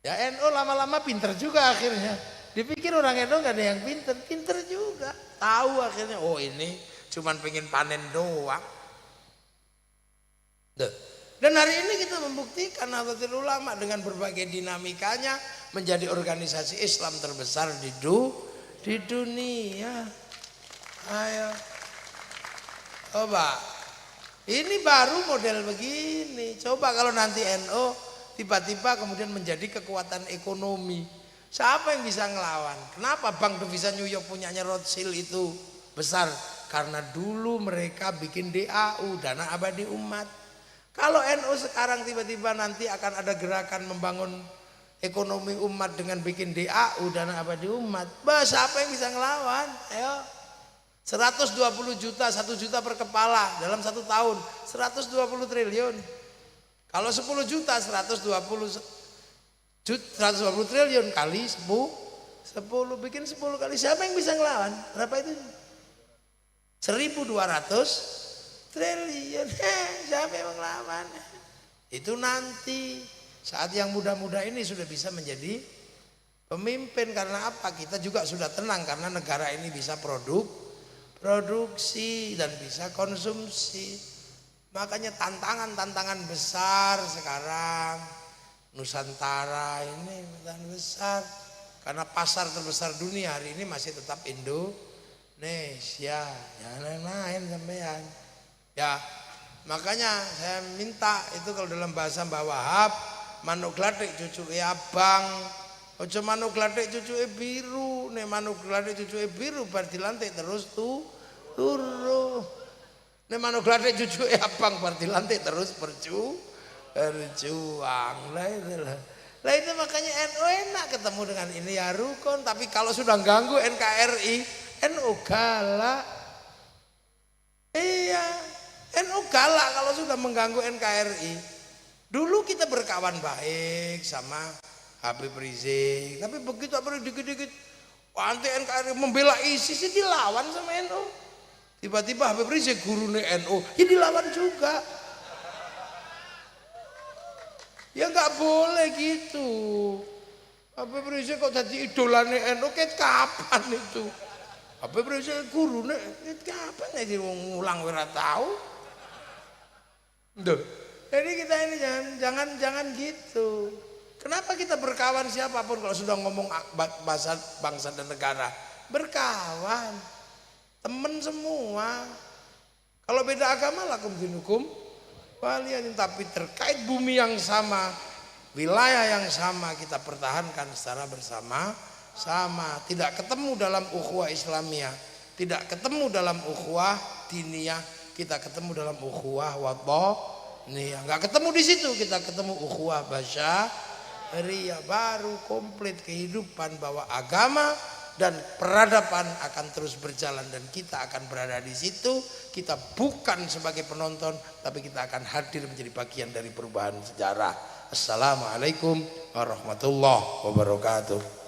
Ya NU lama-lama pinter juga akhirnya. Dipikir orang NU nggak ada yang pinter juga. Tahu akhirnya, oh ini cuman pengen panen doang. Dan hari ini kita membuktikan Nahdlatul Ulama dengan berbagai dinamikanya menjadi organisasi Islam terbesar di dunia. Ayo, coba. Ini baru model begini. Coba kalau nanti NU tiba-tiba kemudian menjadi kekuatan ekonomi. Siapa yang bisa ngelawan? Kenapa Bank Devisa New York punyanya Rothschild itu besar? Karena dulu mereka bikin DAU, dana abadi umat. Kalau NU sekarang tiba-tiba nanti akan ada gerakan membangun ekonomi umat dengan bikin DAU, dana abadi umat, siapa yang bisa ngelawan? Ayo. 120 juta, 1 juta per kepala dalam 1 tahun, 120 triliun. Kalau 10 juta, 120 triliun kali 10 bikin 10 kali, siapa yang bisa ngelawan? Berapa itu? 1.200 triliun. Siapa yang ngelawan? Itu nanti saat yang muda-muda ini sudah bisa menjadi pemimpin. Karena apa? Kita juga sudah tenang karena negara ini bisa produksi dan bisa konsumsi. Makanya tantangan besar sekarang Nusantara ini tantangan besar, karena pasar terbesar dunia hari ini masih tetap Indonesia, jangan lain-lain sampean. Ya, makanya saya minta itu kalau dalam bahasa Mbah Wahab, manuk gladik cucuke abang, ojo manuk gladik cucuke biru, nek manuk gladik cucuke biru bar dilantik terus turu. Nek manuk gladik cucuke abang bar dilantik terus berjuang lah itu makanya NU enak ketemu dengan ini ya rukun. Tapi kalau sudah ganggu NKRI, NU galak. Iya, NU galak kalau sudah mengganggu NKRI. Dulu kita berkawan baik sama Habib Rizik, tapi begitu apa dikit-dikit anti NKRI membela ISIS dilawan sama NU. Tiba-tiba Habib Rizik gurune NU, ya dilawan juga. Ya nggak boleh gitu. Habib Rizik kok jadi idolane NU kapan itu? Habib Rizik gurune kapan aja ngulang ora tahu. Duh. Jadi kita ini jangan gitu. Kenapa kita berkawan siapapun kalau sudah ngomong bahasa bangsa dan negara? Berkawan. Temen semua. Kalau beda agama lakum dinukum waliyatin, tapi terkait bumi yang sama, wilayah yang sama kita pertahankan secara bersama-sama. Tidak ketemu dalam ukhuwah Islamiyah, tidak ketemu dalam ukhuwah diniyah, kita ketemu dalam ukhuwah wataniyah. Enggak ketemu di situ, kita ketemu ukhuwah basyariyah. Baru komplit kehidupan bahwa agama dan peradaban akan terus berjalan dan kita akan berada di situ. Kita bukan sebagai penonton, tapi kita akan hadir menjadi bagian dari perubahan sejarah. Assalamualaikum warahmatullahi wabarakatuh.